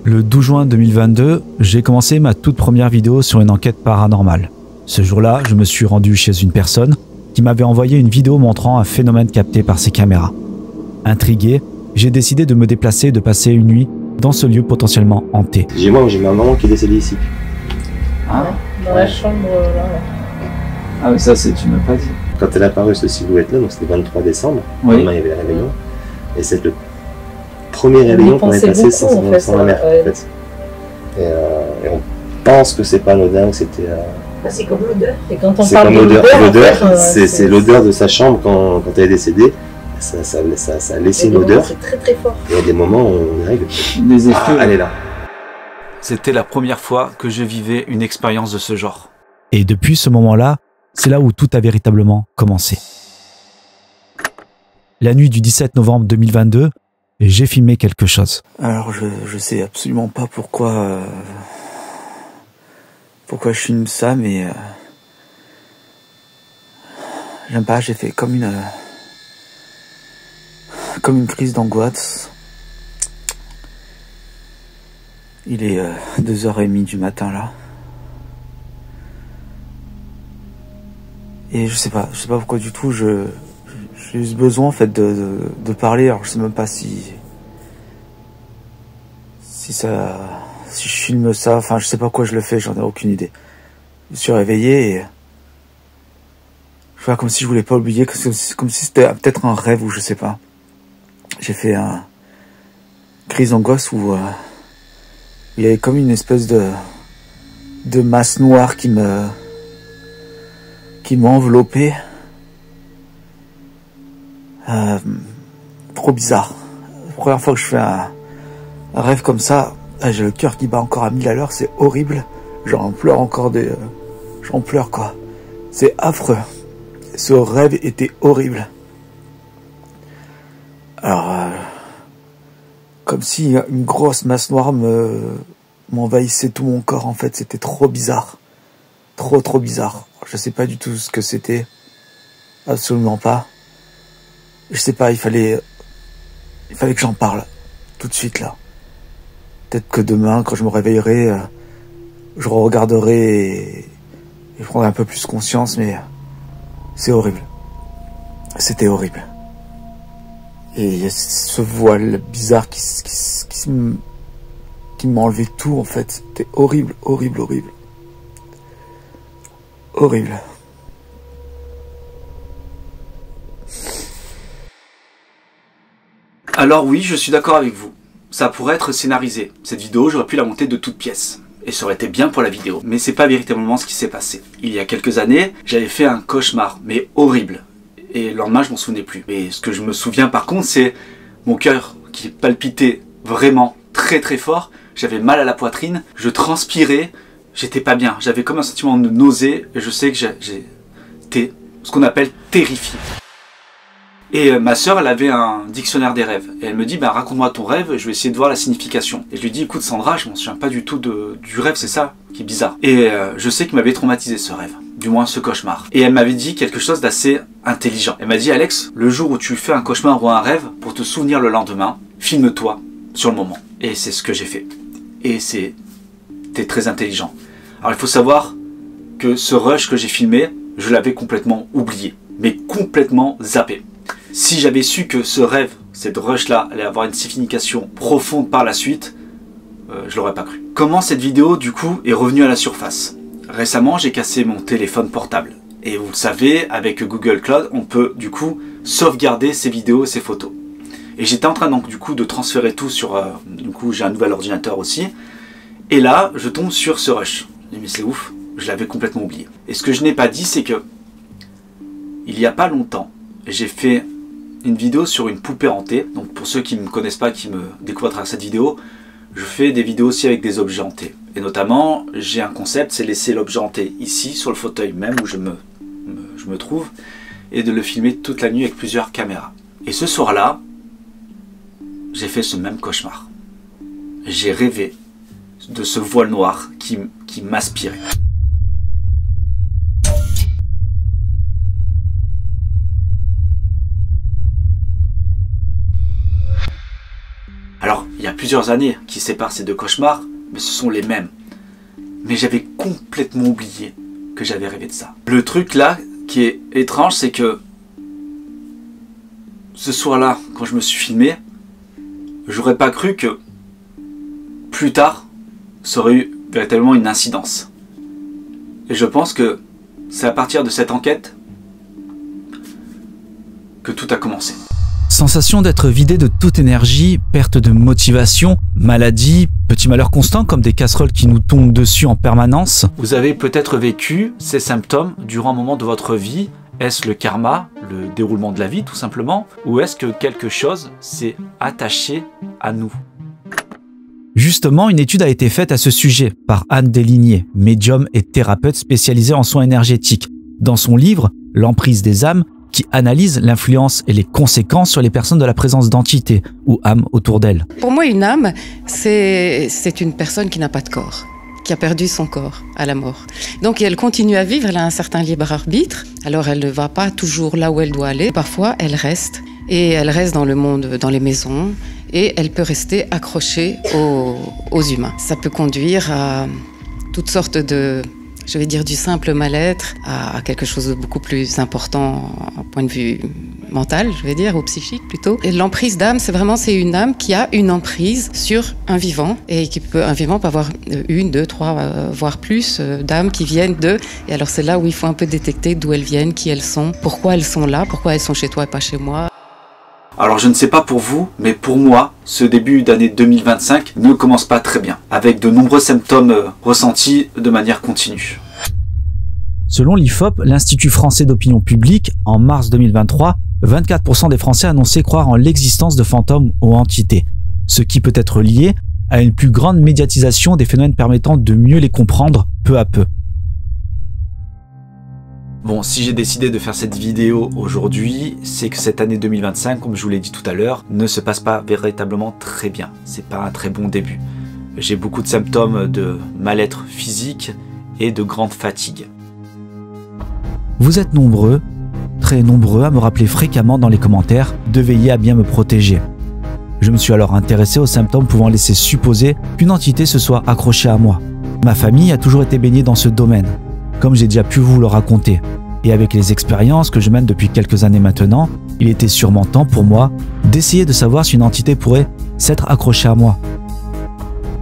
Le 12 juin 2022, j'ai commencé ma toute première vidéo sur une enquête paranormale. Ce jour-là, je me suis rendu chez une personne qui m'avait envoyé une vidéo montrant un phénomène capté par ses caméras. Intrigué, j'ai décidé de me déplacer et de passer une nuit dans ce lieu potentiellement hanté. J'ai ma maman qui est décédée ici. Ah, dans la chambre là. Ah mais ça c'est, tu m'as pas dit. Quand elle a apparu cette silhouette là, donc c'était le 23 décembre, Oui. demain il y avait le réveillon, et c'est le premier réveillon qu'on est passé sans la mère en fait. Et on pense que c'est pas anodin, que c'était... C'est comme l'odeur. Et quand on c'est parle comme de l'odeur, c'est l'odeur de sa chambre quand elle est décédée. Ça a laissé une odeur. C'est très très fort. Et il y a des moments où on règle. Des effets. Elle est là. C'était la première fois que je vivais une expérience de ce genre. Et depuis ce moment-là, c'est là où tout a véritablement commencé. La nuit du 17 novembre 2022, j'ai filmé quelque chose. Alors je sais absolument pas pourquoi je filme ça, mais j'aime pas, j'ai fait comme une crise d'angoisse. Il est 2h30 du matin là. Et je sais pas pourquoi du tout, j'ai eu besoin en fait de parler. Alors je sais même pas si je filme ça, enfin je sais pas pourquoi je le fais, j'en ai aucune idée. Je me suis réveillé et je vois comme si je voulais pas oublier, comme si c'était peut-être un rêve ou je sais pas. J'ai fait une crise d'angoisse où il y avait comme une espèce de masse noire qui m'a enveloppé. Trop bizarre. La première fois que je fais un rêve comme ça, j'ai le cœur qui bat encore à 1000 à l'heure, c'est horrible. J'en pleure encore j'en pleure quoi. C'est affreux. Ce rêve était horrible. Alors, comme si une grosse masse noire m'envahissait tout mon corps en fait, c'était trop bizarre. Trop bizarre. Je sais pas du tout ce que c'était. Absolument pas. Je sais pas, il fallait que j'en parle. Tout de suite là. Peut-être que demain, quand je me réveillerai, je regarderai et je prendrai un peu plus conscience, mais c'est horrible. C'était horrible. Et il y a ce voile bizarre qui m'a enlevé tout en fait. C'était horrible. Horrible. Alors oui, je suis d'accord avec vous. Ça pourrait être scénarisé. Cette vidéo, j'aurais pu la monter de toutes pièces. Et ça aurait été bien pour la vidéo. Mais c'est pas véritablement ce qui s'est passé. Il y a quelques années, j'avais fait un cauchemar, mais horrible. Et le lendemain, je m'en souvenais plus. Mais ce que je me souviens par contre, c'est mon cœur qui palpitait vraiment très fort. J'avais mal à la poitrine, je transpirais, j'étais pas bien. J'avais comme un sentiment de nausée et je sais que j'étais ce qu'on appelle terrifié. Et ma sœur, elle avait un dictionnaire des rêves. Et elle me dit, bah, raconte-moi ton rêve, je vais essayer de voir la signification. Et je lui dis, écoute Sandra, je m'en souviens pas du tout du rêve, c'est ça qui est bizarre. Et je sais qu'il m'avait traumatisé ce rêve, du moins ce cauchemar. Et elle m'avait dit quelque chose d'assez intelligent. Elle m'a dit, Alex, le jour où tu fais un cauchemar ou un rêve, pour te souvenir le lendemain, filme-toi sur le moment. Et c'est ce que j'ai fait. Et c'était très intelligent. Alors il faut savoir que ce rush que j'ai filmé, je l'avais complètement oublié. Mais complètement zappé. Si j'avais su que ce rêve, cette rush-là, allait avoir une signification profonde par la suite, je l'aurais pas cru. Comment cette vidéo, du coup, est revenue à la surface? Récemment, j'ai cassé mon téléphone portable. Et vous le savez, avec Google Cloud, on peut, du coup, sauvegarder ces vidéos et ces photos. Et j'étais en train, donc, du coup, de transférer tout sur... du coup, j'ai un nouvel ordinateur aussi. Et là, je tombe sur ce rush. Je dis, mais c'est ouf, je l'avais complètement oublié. Et ce que je n'ai pas dit, c'est que, il y a pas longtemps, j'ai fait une vidéo sur une poupée hantée. Donc pour ceux qui ne me connaissent pas, qui me découvrent à travers cette vidéo, je fais des vidéos aussi avec des objets hantés. Et notamment, j'ai un concept, c'est laisser l'objet hanté ici, sur le fauteuil même où je me trouve, et de le filmer toute la nuit avec plusieurs caméras. Et ce soir-là, j'ai fait ce même cauchemar. J'ai rêvé de ce voile noir qui m'aspirait. plusieurs années qui séparent ces deux cauchemars, mais ce sont les mêmes. Mais j'avais complètement oublié que j'avais rêvé de ça. Le truc là, qui est étrange, c'est que ce soir-là, quand je me suis filmé, j'aurais pas cru que plus tard, ça aurait eu véritablement une incidence. Et je pense que c'est à partir de cette enquête que tout a commencé. Sensation d'être vidé de toute énergie, perte de motivation, maladie, petits malheurs constants comme des casseroles qui nous tombent dessus en permanence. Vous avez peut-être vécu ces symptômes durant un moment de votre vie. Est-ce le karma, le déroulement de la vie tout simplement, ou est-ce que quelque chose s'est attaché à nous? Justement, une étude a été faite à ce sujet par Anne Deslignier, médium et thérapeute spécialisée en soins énergétiques. Dans son livre « L'emprise des âmes », qui analyse l'influence et les conséquences sur les personnes de la présence d'entités ou âmes autour d'elles. Pour moi, une âme, c'est une personne qui n'a pas de corps, qui a perdu son corps à la mort. Donc elle continue à vivre, elle a un certain libre arbitre, alors elle ne va pas toujours là où elle doit aller. Parfois, elle reste, et elle reste dans le monde, dans les maisons, et elle peut rester accrochée aux humains. Ça peut conduire à toutes sortes de... je vais dire du simple mal-être à quelque chose de beaucoup plus important au point de vue mental, je vais dire, ou psychique plutôt. Et l'emprise d'âme, c'est une âme qui a une emprise sur un vivant, et un vivant peut avoir une, deux, trois, voire plus d'âmes qui viennent d'eux. Et alors c'est là où il faut un peu détecter d'où elles viennent, qui elles sont, pourquoi elles sont là, pourquoi elles sont chez toi et pas chez moi. Alors je ne sais pas pour vous, mais pour moi, ce début d'année 2025 ne commence pas très bien, avec de nombreux symptômes ressentis de manière continue. Selon l'IFOP, l'Institut français d'opinion publique, en mars 2023, 24% des Français annonçaient croire en l'existence de fantômes ou entités, ce qui peut être lié à une plus grande médiatisation des phénomènes permettant de mieux les comprendre peu à peu. Bon, si j'ai décidé de faire cette vidéo aujourd'hui, c'est que cette année 2025, comme je vous l'ai dit tout à l'heure, ne se passe pas véritablement très bien. C'est pas un très bon début. J'ai beaucoup de symptômes de mal-être physique et de grande fatigue. Vous êtes nombreux, très nombreux, à me rappeler fréquemment dans les commentaires de veiller à bien me protéger. Je me suis alors intéressé aux symptômes pouvant laisser supposer qu'une entité se soit accrochée à moi. Ma famille a toujours été baignée dans ce domaine, comme j'ai déjà pu vous le raconter. Et avec les expériences que je mène depuis quelques années maintenant, il était sûrement temps pour moi d'essayer de savoir si une entité pourrait s'être accrochée à moi.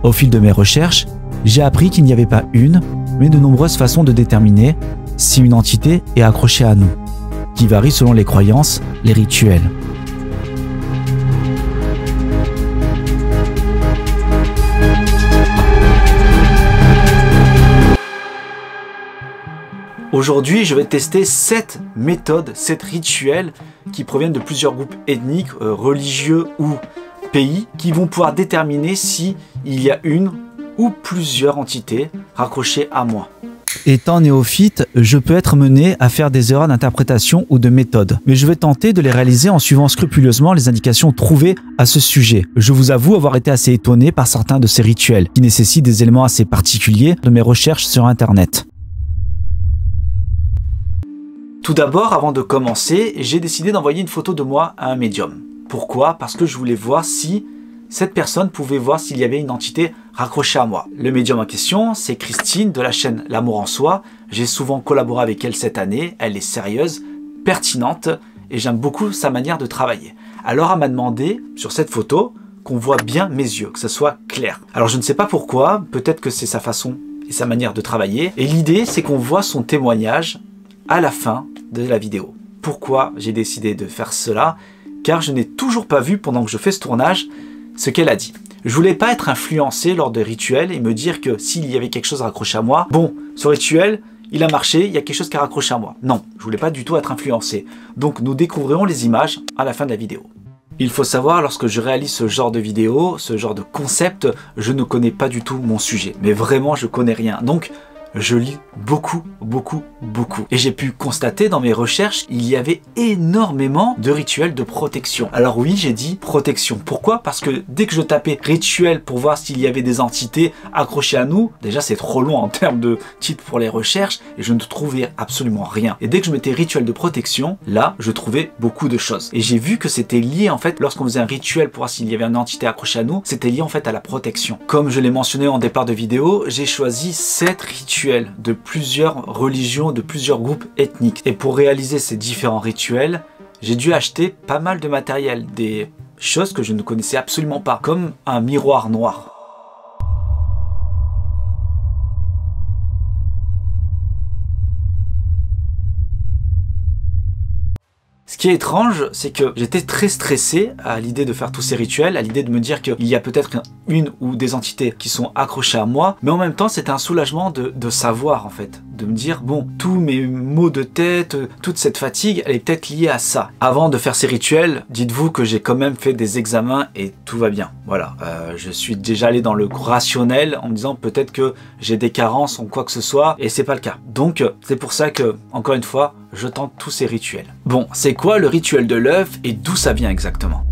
Au fil de mes recherches, j'ai appris qu'il n'y avait pas une, mais de nombreuses façons de déterminer si une entité est accrochée à nous, qui varient selon les croyances, les rituels. Aujourd'hui, je vais tester 7 méthodes, 7 rituels qui proviennent de plusieurs groupes ethniques, religieux ou pays, qui vont pouvoir déterminer si il y a une ou plusieurs entités raccrochées à moi. Étant néophyte, je peux être mené à faire des erreurs d'interprétation ou de méthode, mais je vais tenter de les réaliser en suivant scrupuleusement les indications trouvées à ce sujet. Je vous avoue avoir été assez étonné par certains de ces rituels, qui nécessitent des éléments assez particuliers de mes recherches sur Internet. Tout d'abord, avant de commencer, j'ai décidé d'envoyer une photo de moi à un médium. Pourquoi? Parce que je voulais voir si cette personne pouvait voir s'il y avait une entité raccrochée à moi. Le médium en question, c'est Christine de la chaîne L'Amour en Soi. J'ai souvent collaboré avec elle cette année. Elle est sérieuse, pertinente et j'aime beaucoup sa manière de travailler. Alors elle m'a demandé, sur cette photo, qu'on voit bien mes yeux, que ce soit clair. Alors je ne sais pas pourquoi, peut-être que c'est sa façon et sa manière de travailler. Et l'idée, c'est qu'on voit son témoignage à la fin de la vidéo. Pourquoi j'ai décidé de faire cela? Car je n'ai toujours pas vu pendant que je fais ce tournage ce qu'elle a dit. Je voulais pas être influencé lors de rituels et me dire que s'il y avait quelque chose raccroché à moi, bon, ce rituel, il a marché, il y a quelque chose qui a raccroché à moi. Non, je voulais pas du tout être influencé. Donc nous découvrirons les images à la fin de la vidéo. Il faut savoir, lorsque je réalise ce genre de vidéo, ce genre de concept, je ne connais pas du tout mon sujet. Mais vraiment, je connais rien. Donc, je lis beaucoup. Et j'ai pu constater dans mes recherches, il y avait énormément de rituels de protection. Alors oui, j'ai dit protection. Pourquoi? Parce que dès que je tapais rituel pour voir s'il y avait des entités accrochées à nous, déjà c'est trop long en termes de titres pour les recherches, et je ne trouvais absolument rien. Et dès que je mettais rituel de protection, là, je trouvais beaucoup de choses. Et j'ai vu que c'était lié en fait, lorsqu'on faisait un rituel pour voir s'il y avait une entité accrochée à nous, c'était lié en fait à la protection. Comme je l'ai mentionné en départ de vidéo, j'ai choisi 7 rituels de plusieurs religions, de plusieurs groupes ethniques. Et pour réaliser ces différents rituels, j'ai dû acheter pas mal de matériel, des choses que je ne connaissais absolument pas, comme un miroir noir. Ce qui est étrange, c'est que j'étais très stressé à l'idée de faire tous ces rituels, à l'idée de me dire qu'il y a peut-être une ou des entités qui sont accrochées à moi, mais en même temps c'était un soulagement de savoir en fait, de me dire bon, tous mes maux de tête, toute cette fatigue, elle est peut-être liée à ça. Avant de faire ces rituels, dites-vous que j'ai quand même fait des examens et tout va bien. Voilà, je suis déjà allé dans le rationnel en me disant peut-être que j'ai des carences en quoi que ce soit, et c'est pas le cas. Donc c'est pour ça que, encore une fois, je tente tous ces rituels. Bon, c'est quoi le rituel de l'œuf et d'où ça vient exactement?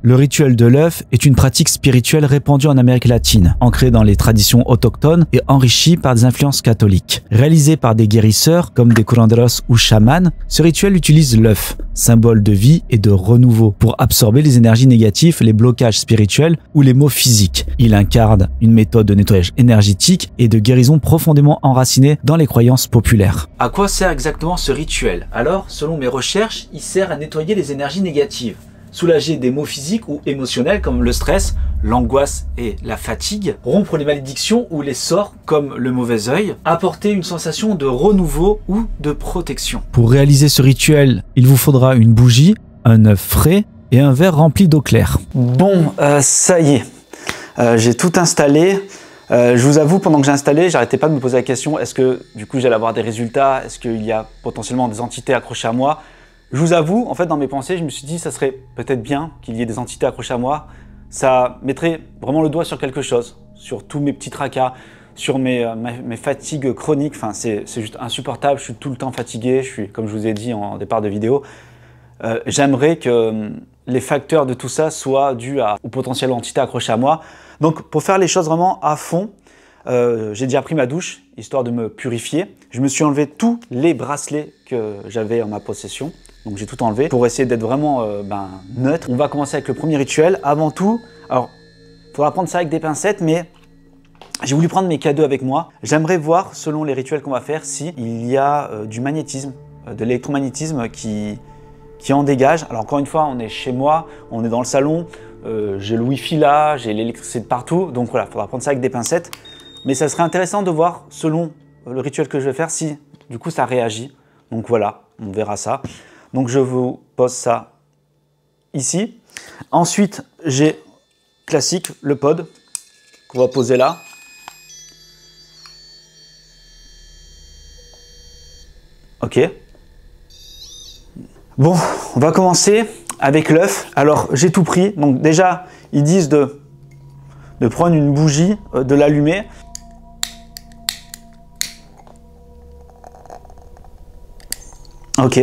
Le rituel de l'œuf est une pratique spirituelle répandue en Amérique latine, ancrée dans les traditions autochtones et enrichie par des influences catholiques. Réalisé par des guérisseurs comme des curanderos ou chamans, ce rituel utilise l'œuf, symbole de vie et de renouveau, pour absorber les énergies négatives, les blocages spirituels ou les maux physiques. Il incarne une méthode de nettoyage énergétique et de guérison profondément enracinée dans les croyances populaires. À quoi sert exactement ce rituel? Alors, selon mes recherches, il sert à nettoyer les énergies négatives, soulager des maux physiques ou émotionnels comme le stress, l'angoisse et la fatigue, rompre les malédictions ou les sorts comme le mauvais œil, apporter une sensation de renouveau ou de protection. Pour réaliser ce rituel, il vous faudra une bougie, un œuf frais et un verre rempli d'eau claire. Bon, ça y est, j'ai tout installé. Je vous avoue, pendant que j'ai installé, j'arrêtais pas de me poser la question, est-ce que du coup j'allais avoir des résultats? Est-ce qu'il y a potentiellement des entités accrochées à moi? Je vous avoue, en fait, dans mes pensées, je me suis dit, ça serait peut-être bien qu'il y ait des entités accrochées à moi. Ça mettrait vraiment le doigt sur quelque chose, sur tous mes petits tracas, sur mes fatigues chroniques. Enfin, c'est juste insupportable. Je suis tout le temps fatigué. Je suis, comme je vous ai dit en départ de vidéo, j'aimerais que les facteurs de tout ça soient dus aux potentielles entités accrochées à moi. Donc, pour faire les choses vraiment à fond, j'ai déjà pris ma douche, histoire de me purifier. Je me suis enlevé tous les bracelets que j'avais en ma possession. Donc j'ai tout enlevé pour essayer d'être vraiment neutre. On va commencer avec le premier rituel. Avant tout, alors il faudra prendre ça avec des pincettes, mais j'ai voulu prendre mes cadeaux avec moi. J'aimerais voir, selon les rituels qu'on va faire, s'il y a du magnétisme, de l'électromagnétisme qui en dégage. Alors encore une fois, on est chez moi, on est dans le salon, j'ai le wifi là, j'ai l'électricité de partout. Donc voilà, il faudra prendre ça avec des pincettes. Mais ça serait intéressant de voir, selon le rituel que je vais faire, si du coup ça réagit. Donc voilà, on verra ça. Donc je vous pose ça ici. Ensuite, j'ai classique, le pod, qu'on va poser là. Ok. Bon, on va commencer avec l'œuf. Alors, j'ai tout pris. Donc déjà, ils disent de prendre une bougie, de l'allumer. Ok.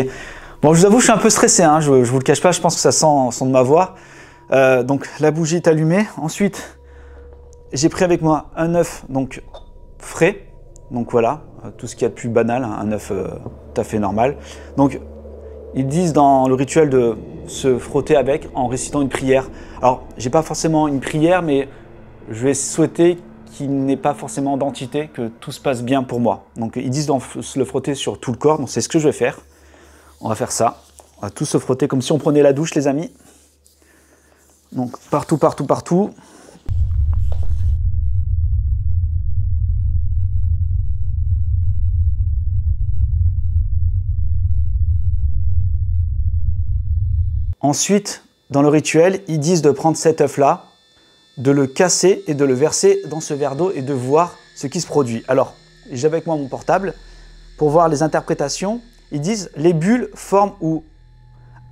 Bon, je vous avoue, je suis un peu stressé, hein, je vous le cache pas, je pense que ça sent de ma voix. Donc la bougie est allumée. Ensuite, j'ai pris avec moi un œuf donc frais. Donc voilà, tout ce qu'il y a de plus banal, hein, un œuf tout à fait normal. Donc ils disent dans le rituel de se frotter avec en récitant une prière. Alors, j'ai pas forcément une prière, mais je vais souhaiter qu'il n'ait pas forcément d'entité, que tout se passe bien pour moi. Donc ils disent de se le frotter sur tout le corps, donc c'est ce que je vais faire. On va faire ça. On va tous se frotter comme si on prenait la douche, les amis. Donc partout, partout, partout. Ensuite, dans le rituel, ils disent de prendre cet œuf-là, de le casser et de le verser dans ce verre d'eau et de voir ce qui se produit. Alors, j'ai avec moi mon portable pour voir les interprétations. Ils disent les bulles forment ou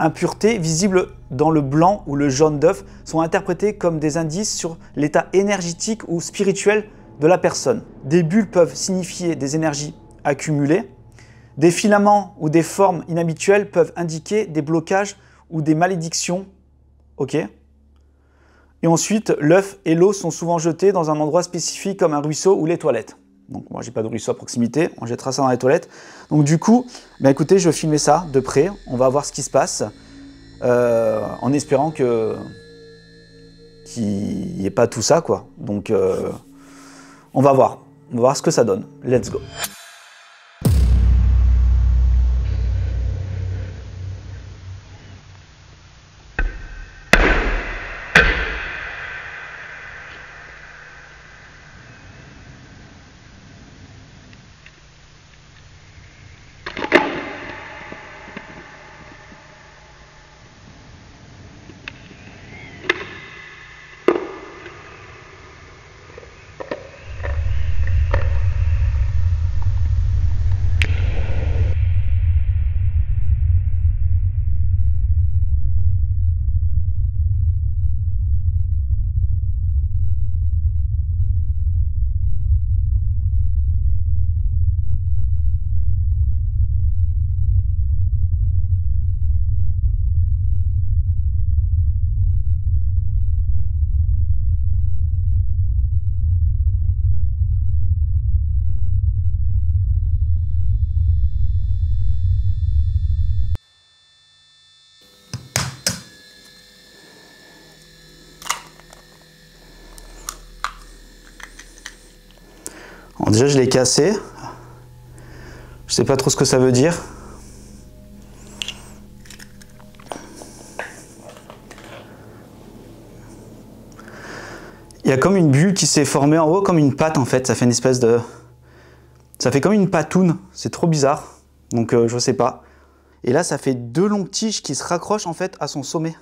impuretés visibles dans le blanc ou le jaune d'œuf sont interprétées comme des indices sur l'état énergétique ou spirituel de la personne. Des bulles peuvent signifier des énergies accumulées. Des filaments ou des formes inhabituelles peuvent indiquer des blocages ou des malédictions. Ok. Et ensuite, l'œuf et l'eau sont souvent jetés dans un endroit spécifique comme un ruisseau ou les toilettes. Donc moi, j'ai pas de ruisseau à proximité, on jettera ça dans les toilettes. Donc du coup, ben écoutez, je vais filmer ça de près, on va voir ce qui se passe, en espérant qu'il n'y ait pas tout ça, quoi. Donc on va voir ce que ça donne. Let's go. Alors déjà, je l'ai cassé. Je sais pas trop ce que ça veut dire. Il y a comme une bulle qui s'est formée en haut, comme une pâte en fait. Ça fait une espèce de... Ça fait comme une patoune. C'est trop bizarre. Donc je sais pas. Et là, ça fait deux longues tiges qui se raccrochent en fait à son sommet.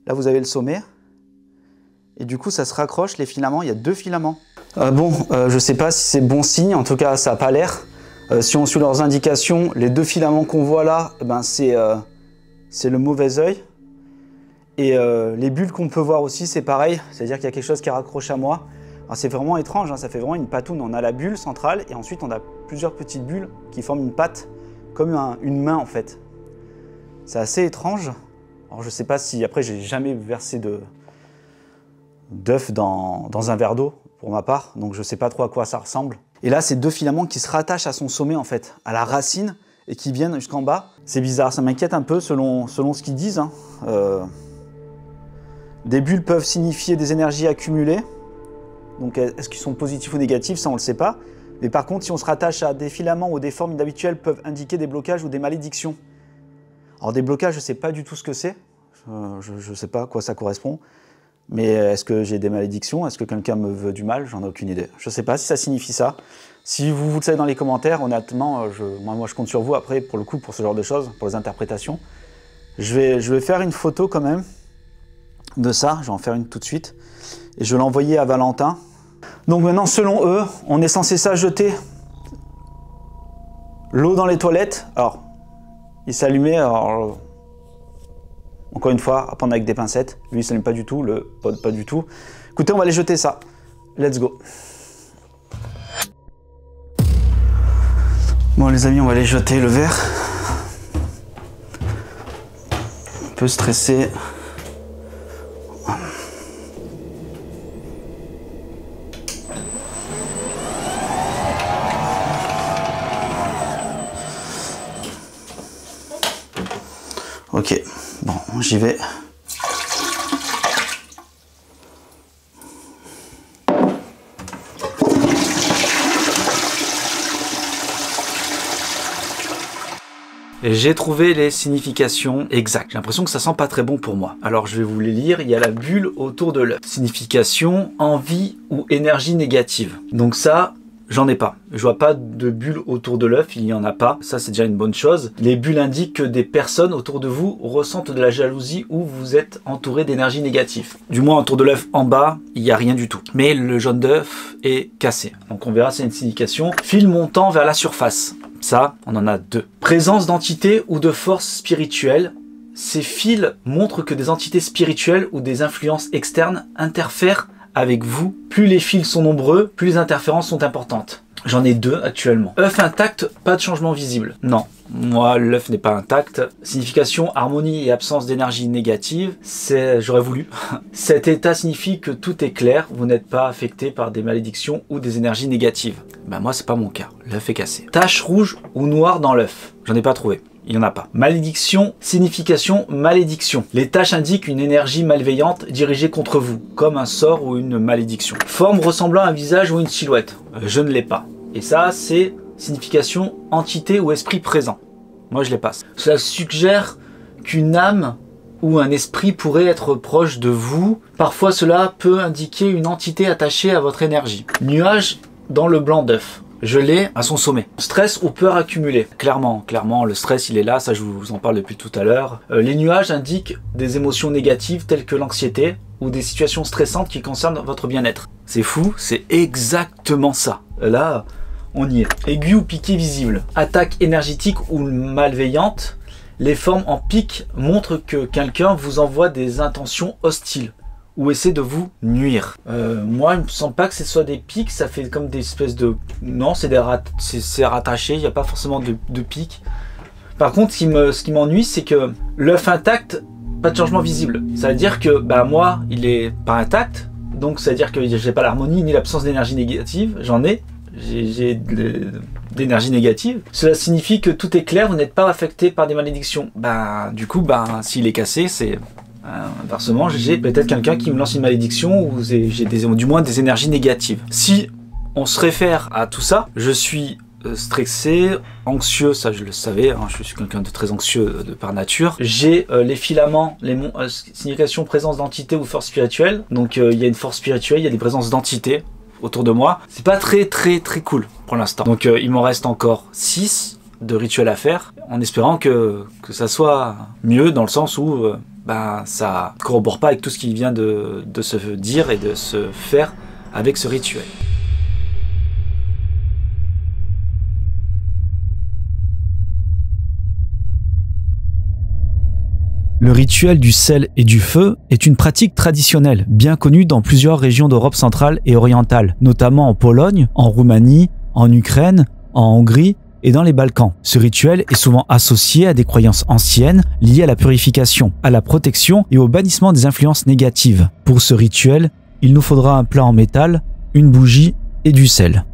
Là, vous avez le sommet. Et du coup, ça se raccroche, les filaments. Il y a deux filaments. Je sais pas si c'est bon signe. En tout cas, ça n'a pas l'air. Si on suit leurs indications, les deux filaments qu'on voit là, c'est le mauvais œil. Et les bulles qu'on peut voir aussi, c'est pareil. C'est-à-dire qu'il y a quelque chose qui raccroche à moi. C'est vraiment étrange, hein, ça fait vraiment une patoune. On a la bulle centrale et ensuite on a plusieurs petites bulles qui forment une patte, comme une main en fait. C'est assez étrange. Alors je sais pas si, après j'ai jamais versé d'œuf dans un verre d'eau pour ma part, donc je sais pas trop à quoi ça ressemble. Et là c'est deux filaments qui se rattachent à son sommet en fait, à la racine, et qui viennent jusqu'en bas. C'est bizarre, ça m'inquiète un peu selon ce qu'ils disent. Hein. Des bulles peuvent signifier des énergies accumulées. Donc est-ce qu'ils sont positifs ou négatifs, ça on le sait pas. Mais par contre, si on se rattache à des filaments ou des formes inhabituelles, peuvent indiquer des blocages ou des malédictions. Alors des blocages, je sais pas du tout ce que c'est. Je sais pas à quoi ça correspond. Mais est-ce que j'ai des malédictions? Est-ce que quelqu'un me veut du mal? J'en ai aucune idée. Je sais pas si ça signifie ça. Si vous le savez dans les commentaires, honnêtement, moi je compte sur vous après, pour le coup, pour ce genre de choses, pour les interprétations. Je vais faire une photo quand même de ça. Je vais en faire une tout de suite. Et je vais l'envoyer à Valentin. Donc maintenant, selon eux, on est censé s'ajouter l'eau dans les toilettes. Alors, il s'allumait, alors... Encore une fois, à prendre avec des pincettes. Lui, il s'allume pas du tout, le pod pas du tout. Écoutez, on va aller jeter ça. Let's go. Bon les amis, on va aller jeter le verre. Un peu stressé. Ok, bon, j'y vais. J'ai trouvé les significations exactes. J'ai l'impression que ça sent pas très bon pour moi. Alors je vais vous les lire. Il y a la bulle autour de l'œuf. Signification, envie ou énergie négative. Donc ça, j'en ai pas. Je vois pas de bulles autour de l'œuf, il n'y en a pas. Ça, c'est déjà une bonne chose. Les bulles indiquent que des personnes autour de vous ressentent de la jalousie ou vous êtes entouré d'énergie négative. Du moins, autour de l'œuf en bas, il n'y a rien du tout. Mais le jaune d'œuf est cassé. Donc on verra, c'est une signification. Fil montant vers la surface. Ça, on en a deux. Présence d'entités ou de forces spirituelles Ces fils montrent que des entités spirituelles ou des influences externes interfèrent avec vous. Plus les fils sont nombreux, plus les interférences sont importantes. J'en ai 2 actuellement. œuf intact, pas de changement visible. Non, moi l'œuf n'est pas intact. Signification, harmonie et absence d'énergie négative, j'aurais voulu. Cet état signifie que tout est clair, vous n'êtes pas affecté par des malédictions ou des énergies négatives. Ben moi c'est pas mon cas, l'œuf est cassé. Tache rouge ou noire dans l'œuf, j'en ai pas trouvé. Il n'y en a pas. Malédiction, signification, malédiction. Les taches indiquent une énergie malveillante dirigée contre vous, comme un sort ou une malédiction. Forme ressemblant à un visage ou une silhouette. Je ne l'ai pas. Et ça, c'est signification, entité ou esprit présent. Moi, je les passe. Cela suggère qu'une âme ou un esprit pourrait être proche de vous. Parfois, cela peut indiquer une entité attachée à votre énergie. Nuage dans le blanc d'œuf. Je l'ai à son sommet. Stress ou peur accumulée. Clairement, le stress il est là, ça je vous en parle depuis tout à l'heure. Les nuages indiquent des émotions négatives telles que l'anxiété ou des situations stressantes qui concernent votre bien-être. C'est fou, c'est exactement ça. Là, on y est. Aigu ou piqué visible. Attaque énergétique ou malveillante. Les formes en pic montrent que quelqu'un vous envoie des intentions hostiles ou essaie de vous nuire. Moi, il me semble pas que ce soit des pics, ça fait comme des espèces de... Non, c'est rattaché, il n'y a pas forcément de pics. Par contre, ce qui m'ennuie, c'est que l'œuf intact, pas de changement visible. Ça veut dire que, bah moi, il est pas intact, donc ça veut dire que j'ai pas l'harmonie ni l'absence d'énergie négative, j'en ai. J'ai d'énergie négative. Cela signifie que tout est clair, vous n'êtes pas affecté par des malédictions. Bah, du coup, bah, s'il est cassé, c'est... Inversement, j'ai peut-être quelqu'un qui me lance une malédiction ou j'ai du moins des énergies négatives. Si on se réfère à tout ça, je suis stressé, anxieux, ça je le savais, hein, je suis quelqu'un de très anxieux de par nature. J'ai les filaments, signification présence d'entités ou force spirituelle. Donc il y a une force spirituelle, il y a des présences d'entités autour de moi. C'est pas très cool pour l'instant. Donc il m'en reste encore 6 de rituels à faire, en espérant que ça soit mieux dans le sens où bah, ça corrobore pas avec tout ce qui vient de se dire et de se faire avec ce rituel. Le rituel du sel et du feu est une pratique traditionnelle, bien connue dans plusieurs régions d'Europe centrale et orientale, notamment en Pologne, en Roumanie, en Ukraine, en Hongrie et dans les Balkans. Ce rituel est souvent associé à des croyances anciennes liées à la purification, à la protection et au bannissement des influences négatives. Pour ce rituel, il nous faudra un plat en métal, une bougie et du sel.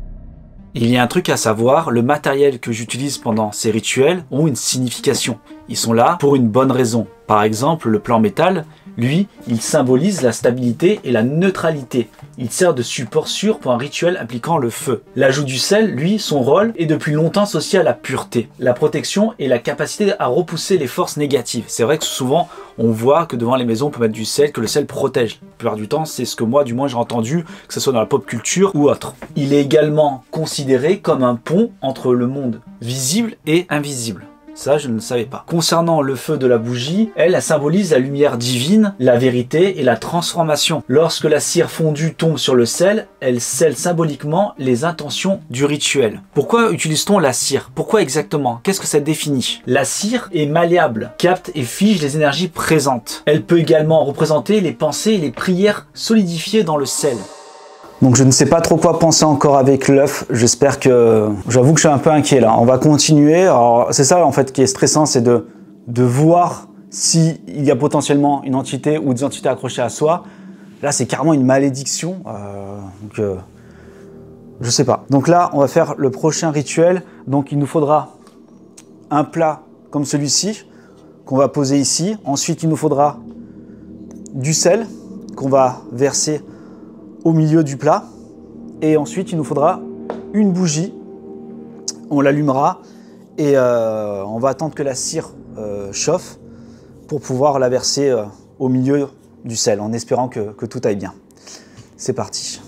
Il y a un truc à savoir, le matériel que j'utilise pendant ces rituels ont une signification. Ils sont là pour une bonne raison. Par exemple, le plat en métal, lui, il symbolise la stabilité et la neutralité. Il sert de support sûr pour un rituel impliquant le feu. L'ajout du sel, lui, son rôle est depuis longtemps associé à la pureté, la protection et la capacité à repousser les forces négatives. C'est vrai que souvent, on voit que devant les maisons, on peut mettre du sel, que le sel protège. La plupart du temps, c'est ce que moi, du moins, j'ai entendu, que ce soit dans la pop culture ou autre. Il est également considéré comme un pont entre le monde visible et invisible. Ça, je ne le savais pas. Concernant le feu de la bougie, elle symbolise la lumière divine, la vérité et la transformation. Lorsque la cire fondue tombe sur le sel, elle scelle symboliquement les intentions du rituel. Pourquoi utilise-t-on la cire? Pourquoi exactement? Qu'est-ce que ça définit? La cire est malléable, capte et fige les énergies présentes. Elle peut également représenter les pensées et les prières solidifiées dans le sel. Donc je ne sais pas trop quoi penser encore avec l'œuf, j'espère que... J'avoue que je suis un peu inquiet là, on va continuer. Alors c'est ça en fait qui est stressant, c'est de voir s'il y a potentiellement une entité ou des entités accrochées à soi. Là c'est carrément une malédiction, je sais pas. Donc là on va faire le prochain rituel, donc il nous faudra un plat comme celui-ci, qu'on va poser ici. Ensuite il nous faudra du sel qu'on va verser au milieu du plat, et ensuite il nous faudra une bougie, on l'allumera et on va attendre que la cire chauffe pour pouvoir la verser au milieu du sel en espérant que tout aille bien. C'est parti.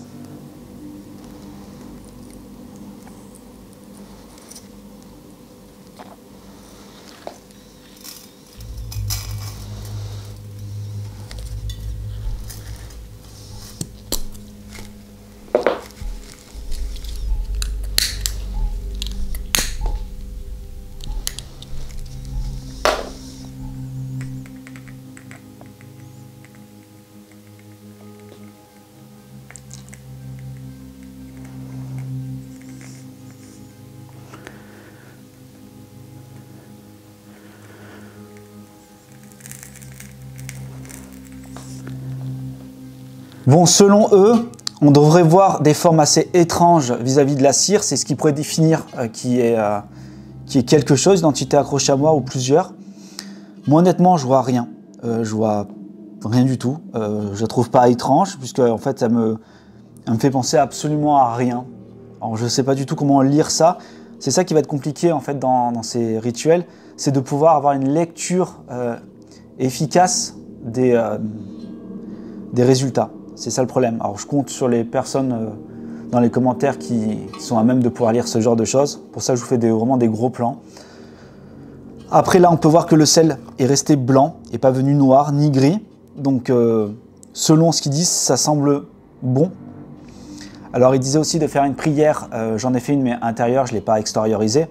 Bon, selon eux, on devrait voir des formes assez étranges vis-à-vis de la cire. C'est ce qui pourrait définir qui est quelque chose, une entité accrochée à moi ou plusieurs. Moi, honnêtement, je vois rien. Je vois rien du tout. Je la trouve pas étrange, puisque en fait, elle me fait penser absolument à rien. Alors, je sais pas du tout comment lire ça. C'est ça qui va être compliqué en fait dans ces rituels, c'est de pouvoir avoir une lecture efficace des résultats. C'est ça le problème. Alors, je compte sur les personnes dans les commentaires qui sont à même de pouvoir lire ce genre de choses. Pour ça, je vous fais vraiment des gros plans. Après, là, on peut voir que le sel est resté blanc et pas venu noir ni gris. Donc, selon ce qu'ils disent, ça semble bon. Alors, ils disaient aussi de faire une prière. J'en ai fait une, mais intérieure, je ne l'ai pas extériorisée.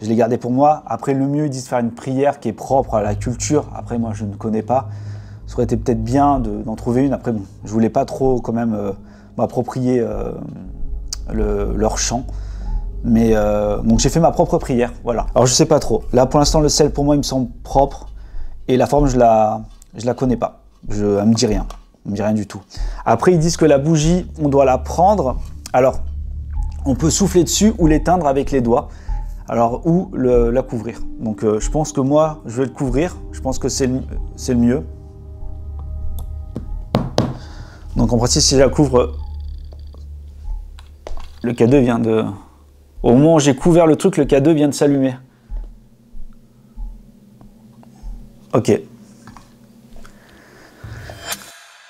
Je l'ai gardée pour moi. Après, le mieux, ils disent de faire une prière qui est propre à la culture. Après, moi, je ne connais pas. Ça aurait été peut-être bien d'en trouver une. Après, bon, je voulais pas trop quand même m'approprier leur chant. Mais donc j'ai fait ma propre prière, voilà. Alors je sais pas trop. Là pour l'instant le sel pour moi il me semble propre et la forme je la connais pas. Elle me dit rien. Elle me dit rien du tout. Après ils disent que la bougie on doit la prendre. Alors on peut souffler dessus ou l'éteindre avec les doigts. Alors ou la couvrir. Donc je pense que moi je vais le couvrir. Je pense que c'est le mieux. Donc en pratique si je la couvre, le K2 vient de... Au moment où j'ai couvert le truc, le K2 vient de s'allumer. Ok.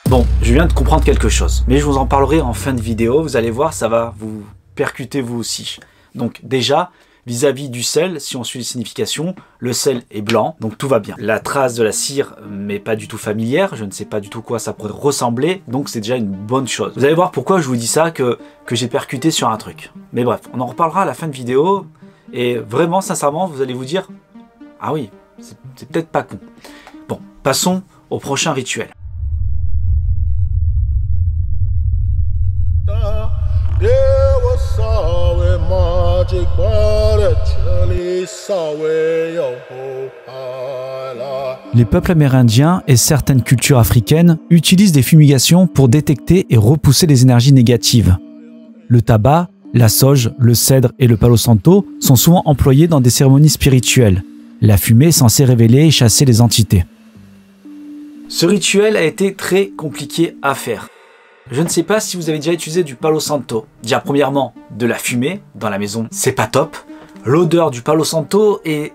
Bon, je viens de comprendre quelque chose, mais je vous en parlerai en fin de vidéo. Vous allez voir, ça va vous percuter vous aussi. Donc déjà, vis-à-vis du sel, si on suit les significations, le sel est blanc, donc tout va bien. La trace de la cire m'est pas du tout familière, je ne sais pas du tout quoi ça pourrait ressembler, donc c'est déjà une bonne chose. Vous allez voir pourquoi je vous dis ça, que j'ai percuté sur un truc. Mais bref, on en reparlera à la fin de vidéo, et vraiment, sincèrement, vous allez vous dire, ah oui, c'est peut-être pas con. Bon, passons au prochain rituel. Les peuples amérindiens et certaines cultures africaines utilisent des fumigations pour détecter et repousser les énergies négatives. Le tabac, la sauge, le cèdre et le palo santo sont souvent employés dans des cérémonies spirituelles. La fumée est censée révéler et chasser les entités. Ce rituel a été très compliqué à faire. Je ne sais pas si vous avez déjà utilisé du palo santo. Déjà, premièrement, de la fumée dans la maison, c'est pas top. L'odeur du palo santo est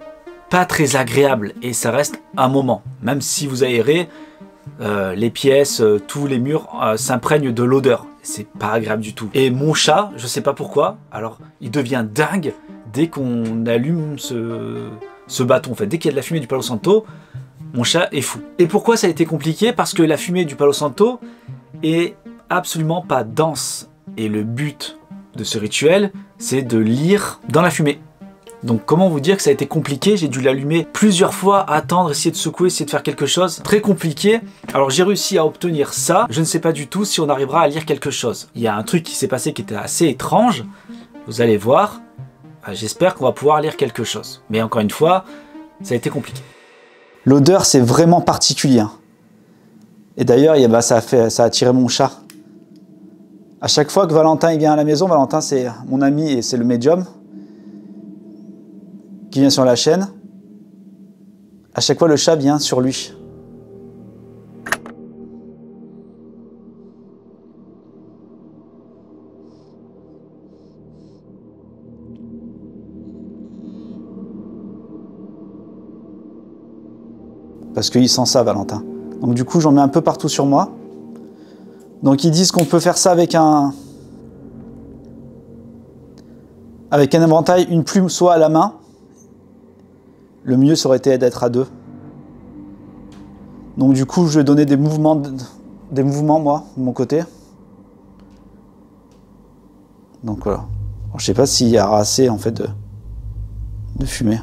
pas très agréable et ça reste un moment. Même si vous aérez, les pièces, tous les murs s'imprègnent de l'odeur. C'est pas agréable du tout. Et mon chat, je sais pas pourquoi, alors il devient dingue dès qu'on allume ce bâton. En fait, dès qu'il y a de la fumée du palo santo, mon chat est fou. Et pourquoi ça a été compliqué? Parce que la fumée du palo santo est absolument pas dense. Et le but de ce rituel, c'est de lire dans la fumée. Donc comment vous dire que ça a été compliqué? J'ai dû l'allumer plusieurs fois, attendre, essayer de secouer, essayer de faire quelque chose. Très compliqué. Alors j'ai réussi à obtenir ça. Je ne sais pas du tout si on arrivera à lire quelque chose. Il y a un truc qui s'est passé qui était assez étrange. Vous allez voir. J'espère qu'on va pouvoir lire quelque chose. Mais encore une fois, ça a été compliqué. L'odeur c'est vraiment particulier. Et d'ailleurs ça a attiré mon chat. À chaque fois que Valentin il vient à la maison, Valentin c'est mon ami et c'est le médium qui vient sur la chaîne. À chaque fois le chat vient sur lui. Parce qu'il sent ça Valentin. Donc du coup j'en mets un peu partout sur moi. Donc ils disent qu'on peut faire ça avec un éventail, une plume soit à la main. Le mieux ça aurait été d'être à deux. Donc du coup je vais donner des mouvements moi, de mon côté. Donc voilà. Alors, je sais pas s'il y aura assez en fait de fumée.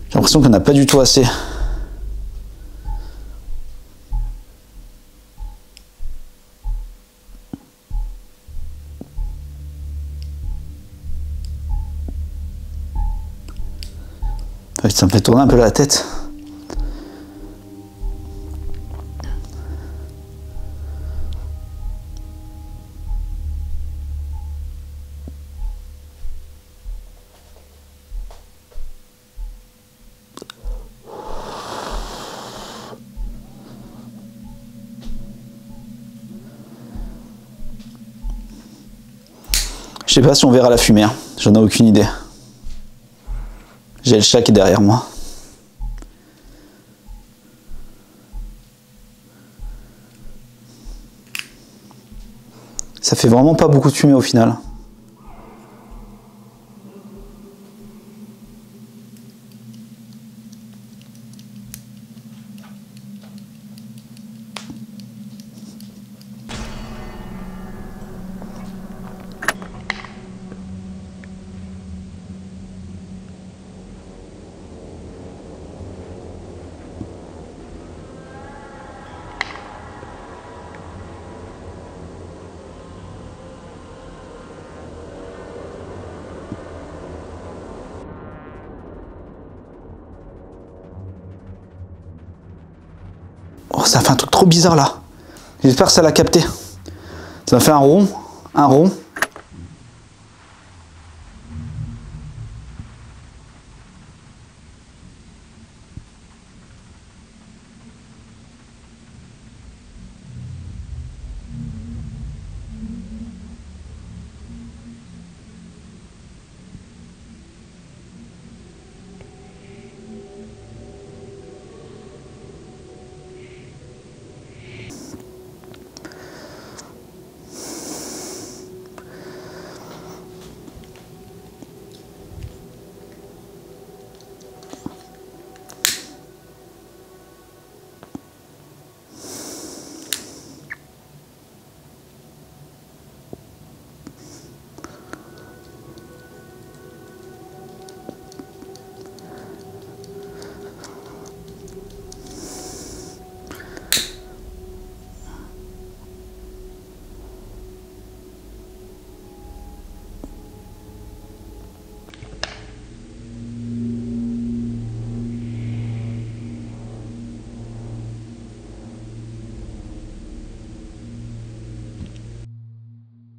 J'ai l'impression qu'on n'a pas du tout assez. Ça me fait tourner un peu la tête. Je sais pas si on verra la fumée, hein. J'en ai aucune idée. J'ai le chat qui est derrière moi. Ça fait vraiment pas beaucoup de fumée au final. Oh, ça fait un truc trop bizarre là. J'espère que ça l'a capté. Ça m'a fait un rond. Un rond.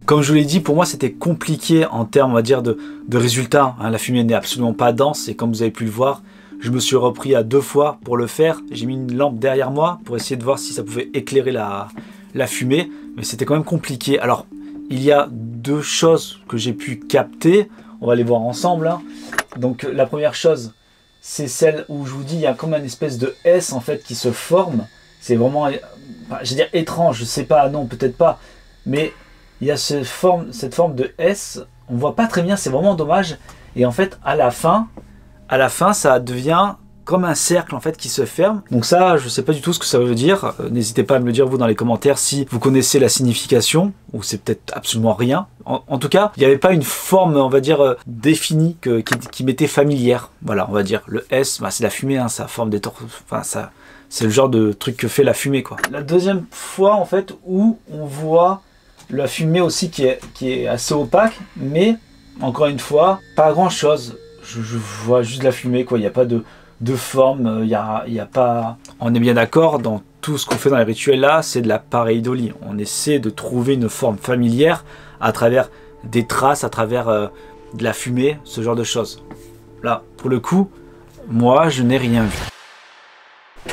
Comme je vous l'ai dit, pour moi c'était compliqué en termes, on va dire, de résultats. Hein, la fumée n'est absolument pas dense et comme vous avez pu le voir, je me suis repris à 2 fois pour le faire. J'ai mis une lampe derrière moi pour essayer de voir si ça pouvait éclairer la fumée, mais c'était quand même compliqué. Alors, il y a 2 choses que j'ai pu capter, on va les voir ensemble. Hein. Donc la première chose, c'est celle où je vous dis, il y a comme une espèce de S en fait qui se forme. C'est vraiment, je veux dire étrange, je sais pas, non peut-être pas, mais il y a cette forme de S, on voit pas très bien, c'est vraiment dommage. Et en fait, à la fin, ça devient comme un cercle en fait qui se ferme. Donc ça, je sais pas du tout ce que ça veut dire. N'hésitez pas à me le dire vous dans les commentaires si vous connaissez la signification ou c'est peut-être absolument rien. En tout cas, il n'y avait pas une forme, on va dire, définie qui m'était familière. Voilà, on va dire le S, bah, c'est la fumée, hein, ça forme des enfin ça, c'est le genre de truc que fait la fumée quoi. La deuxième fois en fait où on voit la fumée aussi qui est assez opaque, mais encore une fois, pas grand chose. Je vois juste la fumée quoi, il n'y a pas de forme, il y a pas... On est bien d'accord, dans tout ce qu'on fait dans les rituels là, c'est de la pareidolie. On essaie de trouver une forme familière à travers des traces, à travers de la fumée, ce genre de choses. Là, pour le coup, moi je n'ai rien vu.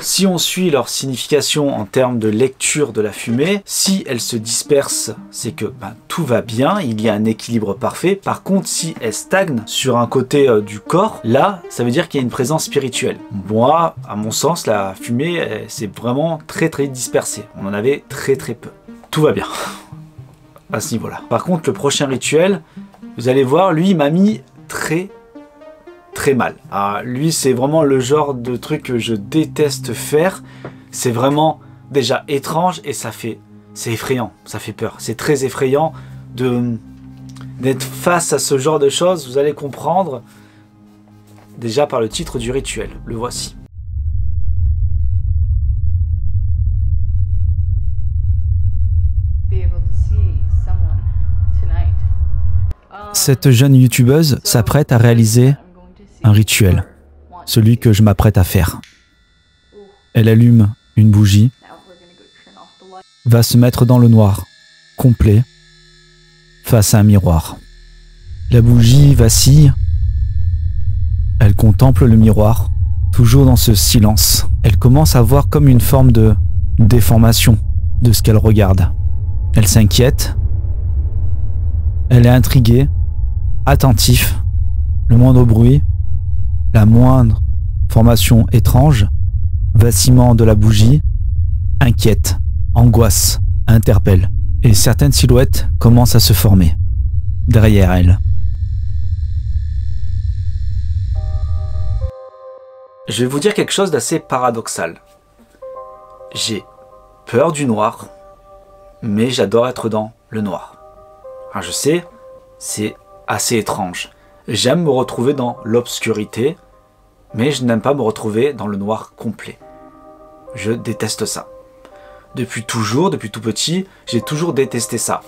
Si on suit leur signification en termes de lecture de la fumée, si elle se disperse, c'est que tout va bien, il y a un équilibre parfait. Par contre, si elle stagne sur un côté du corps, là, ça veut dire qu'il y a une présence spirituelle. Moi, à mon sens, la fumée, c'est vraiment très très dispersé. On en avait très très peu. Tout va bien à ce niveau-là. Par contre, le prochain rituel, vous allez voir, lui, il m'a mis très mal. Ah, lui, c'est vraiment le genre de truc que je déteste faire. C'est vraiment déjà étrange et c'est effrayant, ça fait peur. C'est très effrayant d'être face à ce genre de choses. Vous allez comprendre déjà par le titre du rituel. Le voici. Cette jeune youtubeuse s'apprête à réaliser un rituel. celui que je m'apprête à faire. Elle allume une bougie, va se mettre dans le noir, complet, face à un miroir. La bougie vacille, elle contemple le miroir, toujours dans ce silence. Elle commence à voir comme une forme de déformation de ce qu'elle regarde. Elle s'inquiète, elle est intriguée, attentive, le moindre bruit, la moindre formation étrange, vacillement de la bougie, inquiète, angoisse, interpelle, et certaines silhouettes commencent à se former derrière elle. Je vais vous dire quelque chose d'assez paradoxal. J'ai peur du noir, mais j'adore être dans le noir. Alors je sais, c'est assez étrange. J'aime me retrouver dans l'obscurité, mais je n'aime pas me retrouver dans le noir complet. Je déteste ça. Depuis toujours, depuis tout petit, j'ai toujours détesté ça.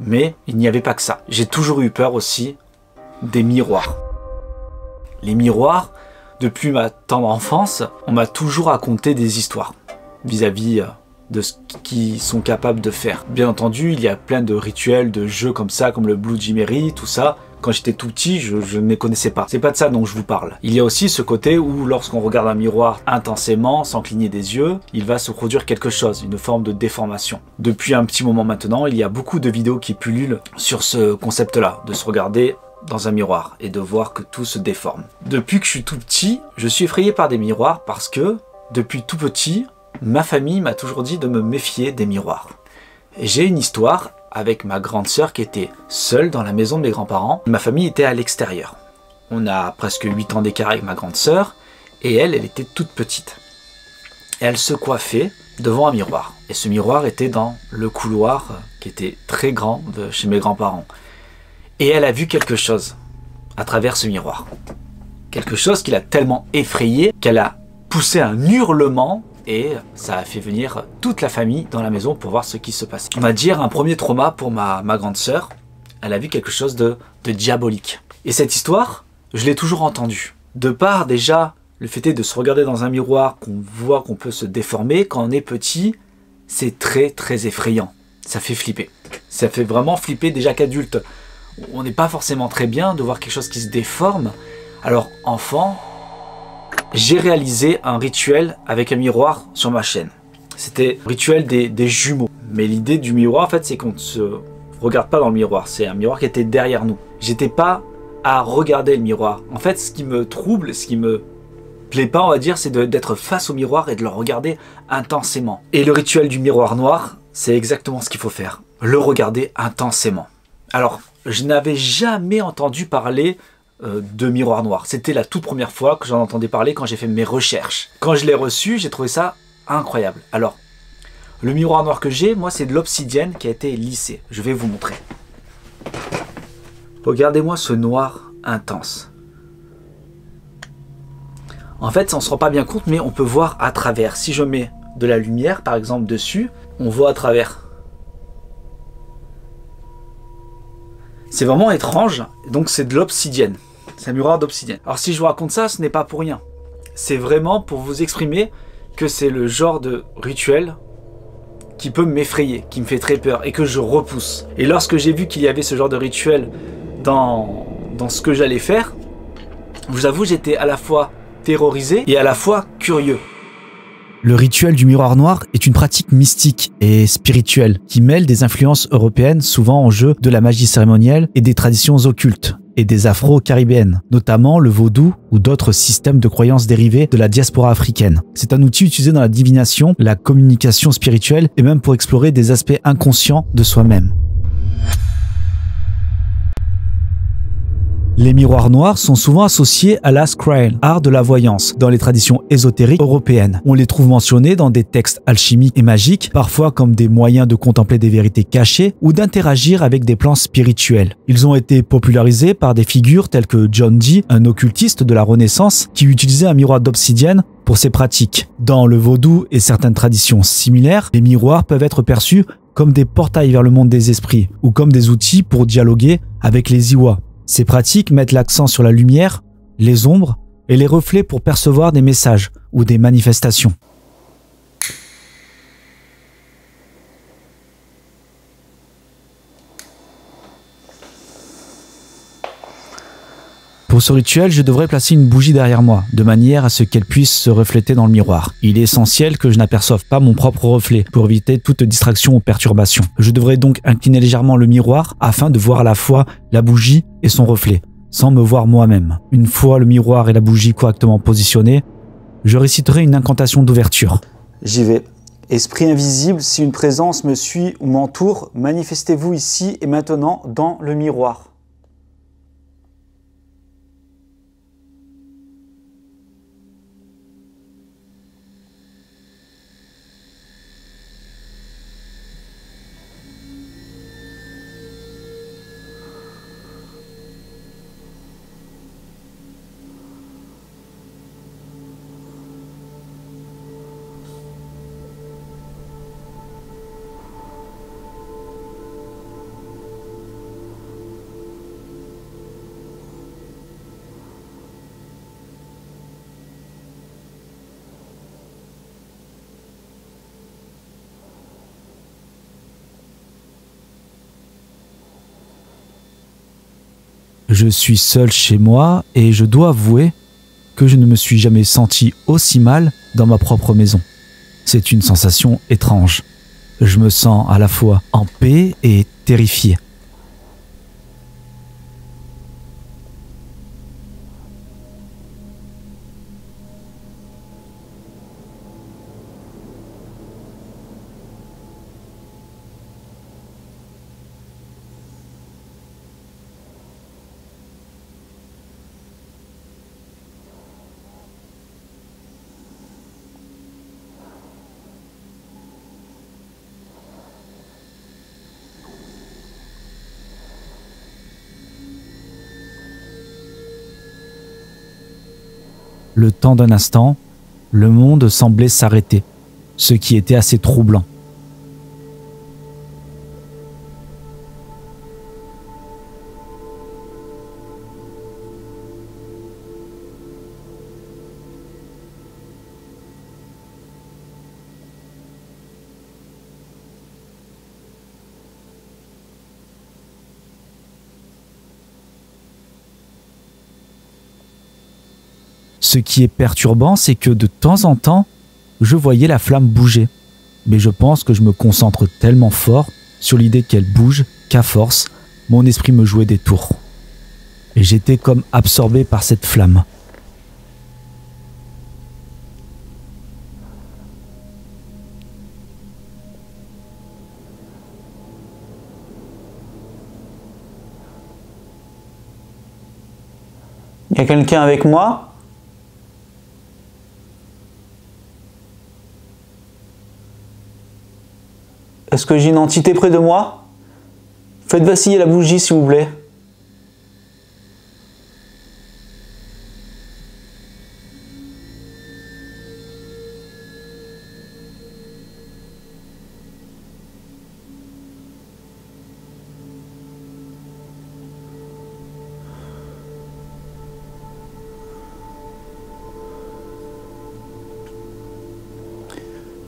Mais il n'y avait pas que ça. J'ai toujours eu peur aussi des miroirs. Les miroirs, depuis ma tendre enfance, on m'a toujours raconté des histoires vis-à-vis de ce qu'ils sont capables de faire. Bien entendu, il y a plein de rituels, de jeux comme ça, comme le Bloody Mary, tout ça. Quand j'étais tout petit, je ne les connaissais pas. C'est pas de ça dont je vous parle. Il y a aussi ce côté où lorsqu'on regarde un miroir intensément, sans cligner des yeux, il va se produire quelque chose, une forme de déformation. Depuis un petit moment maintenant, il y a beaucoup de vidéos qui pullulent sur ce concept-là, de se regarder dans un miroir et de voir que tout se déforme. Depuis que je suis tout petit, je suis effrayé par des miroirs parce que, depuis tout petit, ma famille m'a toujours dit de me méfier des miroirs. Et j'ai une histoire avec ma grande sœur qui était seule dans la maison de mes grands-parents. Ma famille était à l'extérieur. On a presque 8 ans d'écart avec ma grande sœur et elle était toute petite. Et elle se coiffait devant un miroir. Et ce miroir était dans le couloir qui était très grand de chez mes grands-parents. Et elle a vu quelque chose à travers ce miroir. Quelque chose qui l'a tellement effrayée qu'elle a poussé un hurlement et ça a fait venir toute la famille dans la maison pour voir ce qui se passait. On va dire un premier trauma pour ma grande sœur. Elle a vu quelque chose de diabolique. Et cette histoire, je l'ai toujours entendue. De par déjà le fait de se regarder dans un miroir, qu'on voit qu'on peut se déformer, quand on est petit, c'est très très effrayant. Ça fait flipper. Ça fait vraiment flipper déjà qu'adulte. On n'est pas forcément très bien de voir quelque chose qui se déforme. Alors enfant, j'ai réalisé un rituel avec un miroir sur ma chaîne. C'était le rituel des jumeaux. Mais l'idée du miroir, en fait, c'est qu'on ne se regarde pas dans le miroir. C'est un miroir qui était derrière nous. J'étais pas à regarder le miroir. En fait, ce qui me trouble, ce qui me plaît pas, on va dire, c'est d'être face au miroir et de le regarder intensément. Et le rituel du miroir noir, c'est exactement ce qu'il faut faire. Le regarder intensément. Alors, je n'avais jamais entendu parler de miroir noir. C'était la toute première fois que j'en entendais parler quand j'ai fait mes recherches. Quand je l'ai reçu, j'ai trouvé ça incroyable. Alors, le miroir noir que j'ai, moi, c'est de l'obsidienne qui a été lissée. Je vais vous montrer. Regardez-moi ce noir intense. En fait, on ne se rend pas bien compte, mais on peut voir à travers. Si je mets de la lumière, par exemple, dessus, on voit à travers. C'est vraiment étrange, donc c'est de l'obsidienne. C'est un miroir d'obsidienne. Alors si je vous raconte ça, ce n'est pas pour rien. C'est vraiment pour vous exprimer que c'est le genre de rituel qui peut m'effrayer, qui me fait très peur et que je repousse. Et lorsque j'ai vu qu'il y avait ce genre de rituel dans ce que j'allais faire, je vous avoue, j'étais à la fois terrorisé et à la fois curieux. Le rituel du miroir noir est une pratique mystique et spirituelle qui mêle des influences européennes souvent en jeu de la magie cérémonielle et des traditions occultes et des afro-caribéennes, notamment le vaudou ou d'autres systèmes de croyances dérivés de la diaspora africaine. C'est un outil utilisé dans la divination, la communication spirituelle et même pour explorer des aspects inconscients de soi-même. Les miroirs noirs sont souvent associés à la scrying, art de la voyance, dans les traditions ésotériques européennes. On les trouve mentionnés dans des textes alchimiques et magiques, parfois comme des moyens de contempler des vérités cachées ou d'interagir avec des plans spirituels. Ils ont été popularisés par des figures telles que John Dee, un occultiste de la Renaissance, qui utilisait un miroir d'obsidienne pour ses pratiques. Dans le vaudou et certaines traditions similaires, les miroirs peuvent être perçus comme des portails vers le monde des esprits ou comme des outils pour dialoguer avec les Iwa. Ces pratiques mettent l'accent sur la lumière, les ombres et les reflets pour percevoir des messages ou des manifestations. Pour ce rituel, je devrais placer une bougie derrière moi, de manière à ce qu'elle puisse se refléter dans le miroir. Il est essentiel que je n'aperçoive pas mon propre reflet, pour éviter toute distraction ou perturbation. Je devrais donc incliner légèrement le miroir, afin de voir à la fois la bougie et son reflet, sans me voir moi-même. Une fois le miroir et la bougie correctement positionnés, je réciterai une incantation d'ouverture. J'y vais. Esprit invisible, si une présence me suit ou m'entoure, manifestez-vous ici et maintenant dans le miroir. Je suis seul chez moi et je dois avouer que je ne me suis jamais senti aussi mal dans ma propre maison. C'est une sensation étrange. Je me sens à la fois en paix et terrifié. Le temps d'un instant, le monde semblait s'arrêter, ce qui était assez troublant. Ce qui est perturbant, c'est que de temps en temps, je voyais la flamme bouger. Mais je pense que je me concentre tellement fort sur l'idée qu'elle bouge qu'à force, mon esprit me jouait des tours. Et j'étais comme absorbé par cette flamme. Il y a quelqu'un avec moi ? Est-ce que j'ai une entité près de moi? Faites vaciller la bougie, s'il vous plaît.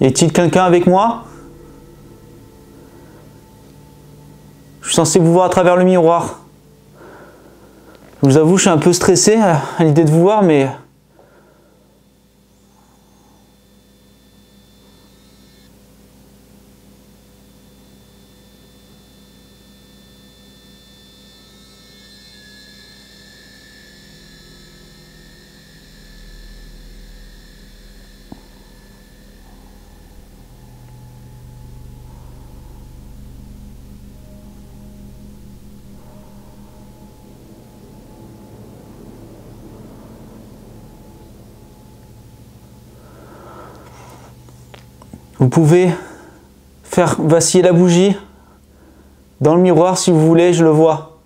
Y a-t-il quelqu'un avec moi? Je suis censé vous voir à travers le miroir. Je vous avoue, je suis un peu stressé à l'idée de vous voir, mais... Vous pouvez faire vaciller la bougie dans le miroir si vous voulez, je le vois.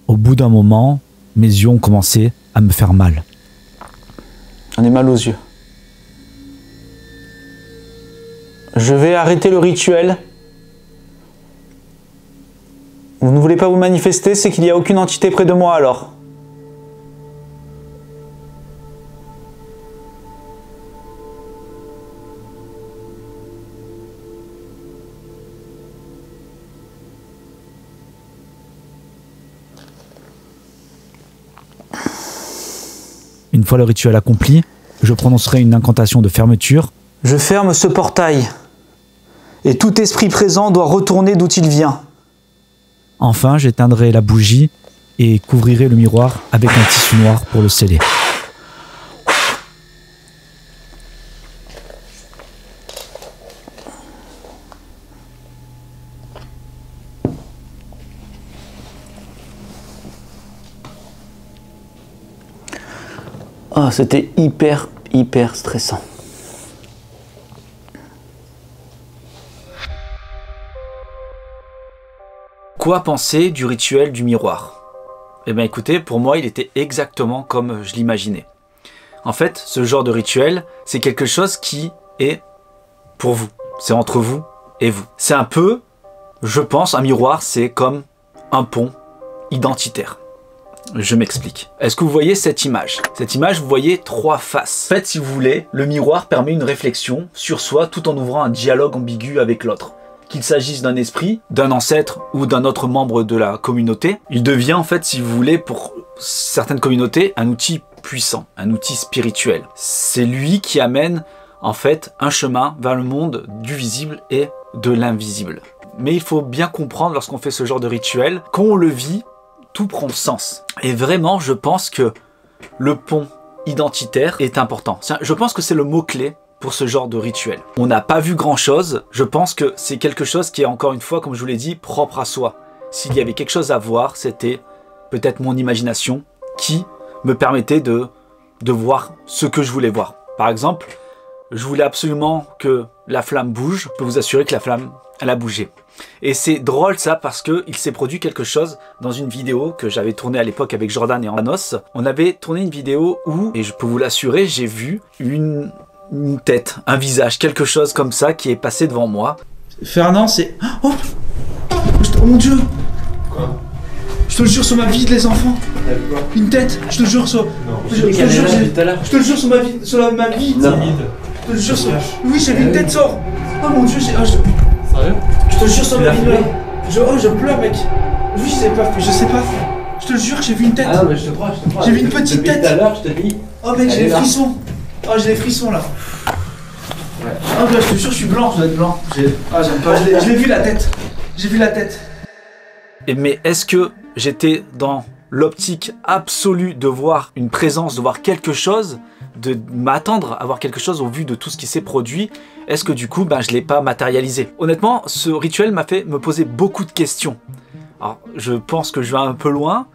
Au bout d'un moment, mes yeux ont commencé à me faire mal. J'en ai mal aux yeux. Je vais arrêter le rituel. Vous ne voulez pas vous manifester, c'est qu'il n'y a aucune entité près de moi alors. Une fois le rituel accompli, je prononcerai une incantation de fermeture. Je ferme ce portail. Et tout esprit présent doit retourner d'où il vient. Enfin, j'éteindrai la bougie et couvrirai le miroir avec un tissu noir pour le sceller. Oh, c'était hyper stressant. Quoi penser du rituel du miroir? Eh bien écoutez, pour moi il était exactement comme je l'imaginais. En fait, ce genre de rituel, c'est quelque chose qui est pour vous. C'est entre vous et vous. C'est un peu, je pense, un miroir, c'est comme un pont identitaire. Je m'explique. Est-ce que vous voyez cette image? Cette image, vous voyez 3 faces. En fait, si vous voulez, le miroir permet une réflexion sur soi tout en ouvrant un dialogue ambigu avec l'autre. Qu'il s'agisse d'un esprit, d'un ancêtre ou d'un autre membre de la communauté, il devient en fait, si vous voulez, pour certaines communautés, un outil puissant, un outil spirituel. C'est lui qui amène en fait un chemin vers le monde du visible et de l'invisible. Mais il faut bien comprendre lorsqu'on fait ce genre de rituel, quand on le vit, tout prend sens. Et vraiment, je pense que le pont identitaire est important. Je pense que c'est le mot-clé pour ce genre de rituel. On n'a pas vu grand-chose. Je pense que c'est quelque chose qui est, encore une fois, comme je vous l'ai dit, propre à soi. S'il y avait quelque chose à voir, c'était peut-être mon imagination qui me permettait de voir ce que je voulais voir. Par exemple, je voulais absolument que la flamme bouge. Je peux vous assurer que la flamme, elle a bougé. Et c'est drôle ça parce qu'il s'est produit quelque chose dans une vidéo que j'avais tournée à l'époque avec Jordan et Anos. On avait tourné une vidéo où, et je peux vous l'assurer, j'ai vu une tête, un visage, quelque chose comme ça qui est passé devant moi. Fernand, c'est... Oh, mon Dieu! Quoi? Je te le jure sur ma vie, les enfants. Une tête, je te le jure sur... Non, je te le jure sur ma vie, sur ma vie. Non. Je te le jure sur... Oui, j'ai vu une tête sort. Oh mon Dieu, Sérieux? Je te le jure sur ma vie, je pleure, mec. Oui, je sais pas. Je te le jure, j'ai vu une tête. Ah non, mais je te crois. J'ai vu une petite tête. Tout à l'heure, je te dis. Oh mec, j'ai des frissons. Oh, j'ai des frissons là. Ouais. Oh bah, je te jure, je suis blanc, je dois être blanc. Ah, j'aime pas. Je l'ai vu la tête. J'ai vu la tête. Mais est-ce que j'étais dans l'optique absolue de voir une présence, de voir quelque chose, de m'attendre à voir quelque chose au vu de tout ce qui s'est produit? Est-ce que du coup, je ne l'ai pas matérialisé? Honnêtement, ce rituel m'a fait me poser beaucoup de questions. Alors, je pense que je vais un peu loin,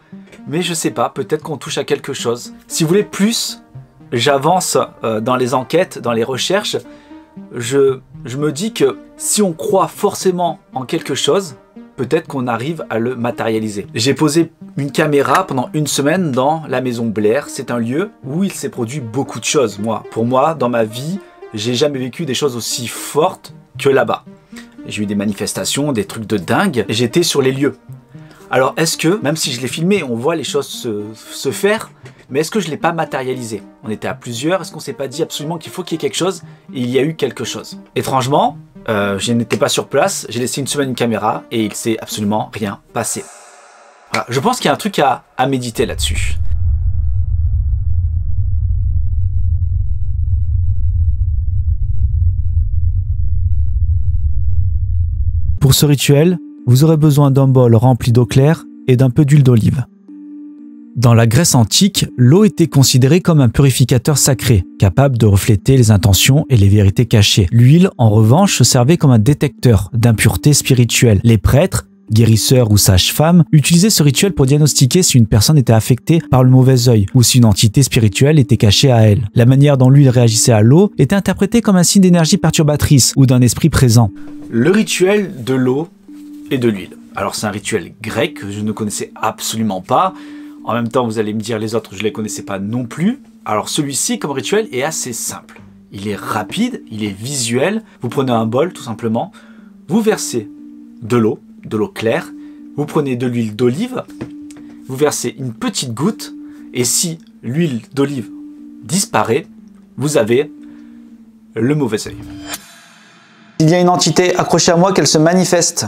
mais je sais pas, peut-être qu'on touche à quelque chose. Si vous voulez plus, j'avance dans les enquêtes, dans les recherches, je me dis que si on croit forcément en quelque chose, peut-être qu'on arrive à le matérialiser. J'ai posé une caméra pendant une semaine dans la maison Blair. C'est un lieu où il s'est produit beaucoup de choses. Pour moi, dans ma vie, j'ai jamais vécu des choses aussi fortes que là-bas. J'ai eu des manifestations, des trucs de dingue. J'étais sur les lieux. Alors, est-ce que, même si je l'ai filmé, on voit les choses se faire, mais est-ce que je ne l'ai pas matérialisé? On était à plusieurs, est-ce qu'on ne s'est pas dit absolument qu'il faut qu'il y ait quelque chose? Et il y a eu quelque chose. Étrangement, je n'étais pas sur place, j'ai laissé une semaine une caméra et il ne s'est absolument rien passé. Voilà, je pense qu'il y a un truc à méditer là-dessus. Pour ce rituel, vous aurez besoin d'un bol rempli d'eau claire et d'un peu d'huile d'olive. Dans la Grèce antique, l'eau était considérée comme un purificateur sacré, capable de refléter les intentions et les vérités cachées. L'huile, en revanche, servait comme un détecteur d'impuretés spirituelles. Les prêtres, guérisseurs ou sages-femmes utilisaient ce rituel pour diagnostiquer si une personne était affectée par le mauvais œil ou si une entité spirituelle était cachée à elle. La manière dont l'huile réagissait à l'eau était interprétée comme un signe d'énergie perturbatrice ou d'un esprit présent. Le rituel de l'eau et de l'huile. Alors c'est un rituel grec que je ne connaissais absolument pas. En même temps, vous allez me dire les autres, je ne les connaissais pas non plus. Alors celui-ci, comme rituel, est assez simple. Il est rapide, il est visuel. Vous prenez un bol, tout simplement. Vous versez de l'eau claire. Vous prenez de l'huile d'olive, vous versez une petite goutte, et si l'huile d'olive disparaît, vous avez le mauvais œil. Il y a une entité accrochée à moi, qu'elle se manifeste.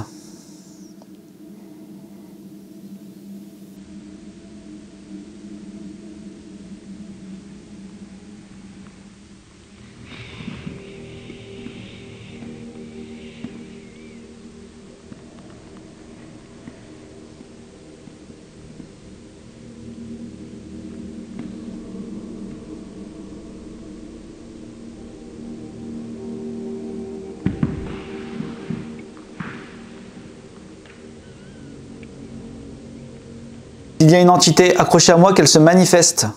Il y a une entité accrochée à moi, qu'elle se manifeste.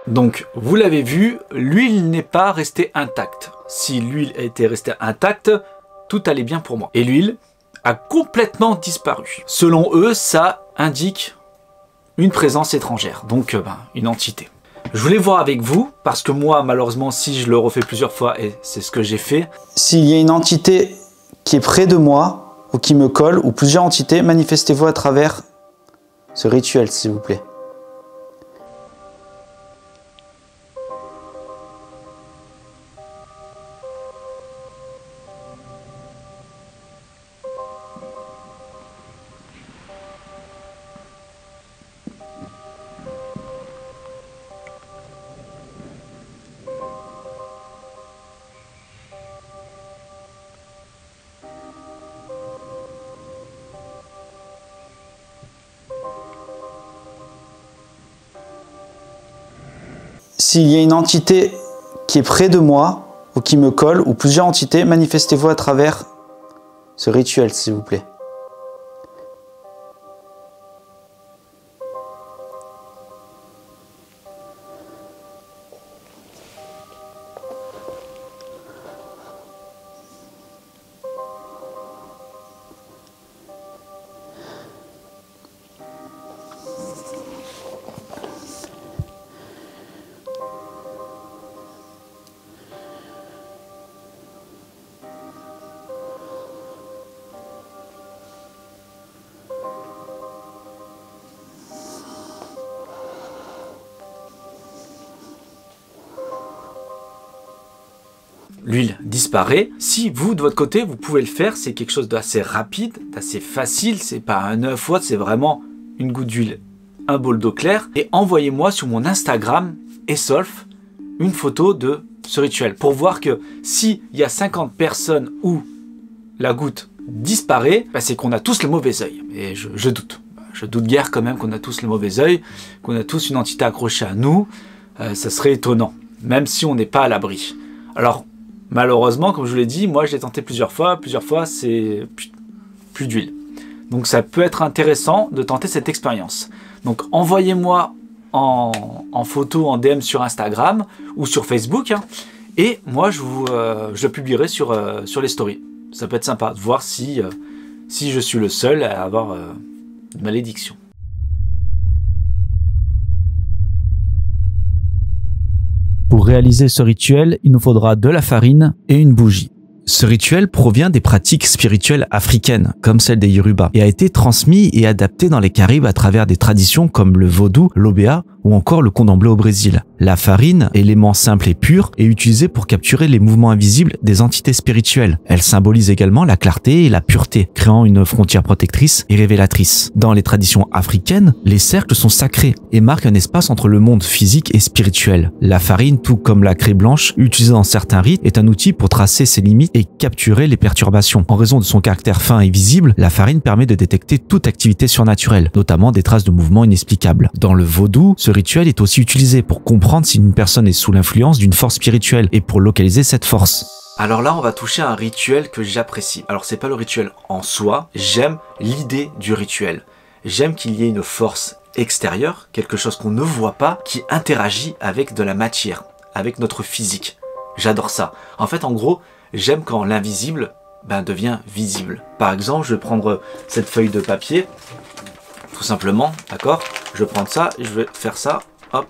Donc, vous l'avez vu, l'huile n'est pas restée intacte. Si l'huile était restée intacte, tout allait bien pour moi. Et l'huile a complètement disparu. Selon eux, ça indique une présence étrangère, donc une entité. Je voulais voir avec vous, parce que moi, malheureusement, si je le refais plusieurs fois, et c'est ce que j'ai fait. S'il y a une entité qui est près de moi, ou qui me colle, ou plusieurs entités, manifestez-vous à travers ce rituel, s'il vous plaît. S'il y a une entité qui est près de moi, ou qui me colle, ou plusieurs entités, manifestez-vous à travers ce rituel, s'il vous plaît. L'huile disparaît. Si vous, de votre côté, vous pouvez le faire, c'est quelque chose d'assez rapide, d'assez facile. C'est pas un œuf ou autre, c'est vraiment une goutte d'huile, un bol d'eau claire. Et envoyez-moi sur mon Instagram, Esolf, une photo de ce rituel pour voir que s'il y a 50 personnes où la goutte disparaît, c'est qu'on a tous le mauvais œil. Et je doute. Je doute guère quand même qu'on a tous le mauvais œil, qu'on a tous une entité accrochée à nous. Ça serait étonnant, même si on n'est pas à l'abri. Alors, malheureusement, comme je vous l'ai dit, moi je l'ai tenté plusieurs fois c'est plus d'huile. Donc ça peut être intéressant de tenter cette expérience. Donc envoyez-moi en photo, en DM sur Instagram ou sur Facebook, et moi je le publierai sur les stories. Ça peut être sympa de voir si je suis le seul à avoir une malédiction. Pour réaliser ce rituel, il nous faudra de la farine et une bougie. Ce rituel provient des pratiques spirituelles africaines, comme celle des Yoruba, et a été transmis et adapté dans les Caraïbes à travers des traditions comme le vaudou, l'obéa ou encore le condomblé au Brésil. La farine, élément simple et pur, est utilisée pour capturer les mouvements invisibles des entités spirituelles. Elle symbolise également la clarté et la pureté, créant une frontière protectrice et révélatrice. Dans les traditions africaines, les cercles sont sacrés et marquent un espace entre le monde physique et spirituel. La farine, tout comme la craie blanche, utilisée dans certains rites, est un outil pour tracer ses limites et capturer les perturbations. En raison de son caractère fin et visible, la farine permet de détecter toute activité surnaturelle, notamment des traces de mouvements inexplicables. Dans le vaudou, ce rituel est aussi utilisé pour comprendre si une personne est sous l'influence d'une force spirituelle et pour localiser cette force. Alors là, on va toucher à un rituel que j'apprécie. Alors c'est pas le rituel en soi, j'aime l'idée du rituel. J'aime qu'il y ait une force extérieure, quelque chose qu'on ne voit pas, qui interagit avec de la matière, avec notre physique. J'adore ça. En fait, en gros, j'aime quand l'invisible devient visible. Par exemple, je vais prendre cette feuille de papier, tout simplement, d'accord? Je vais prendre ça, et je vais faire ça, hop,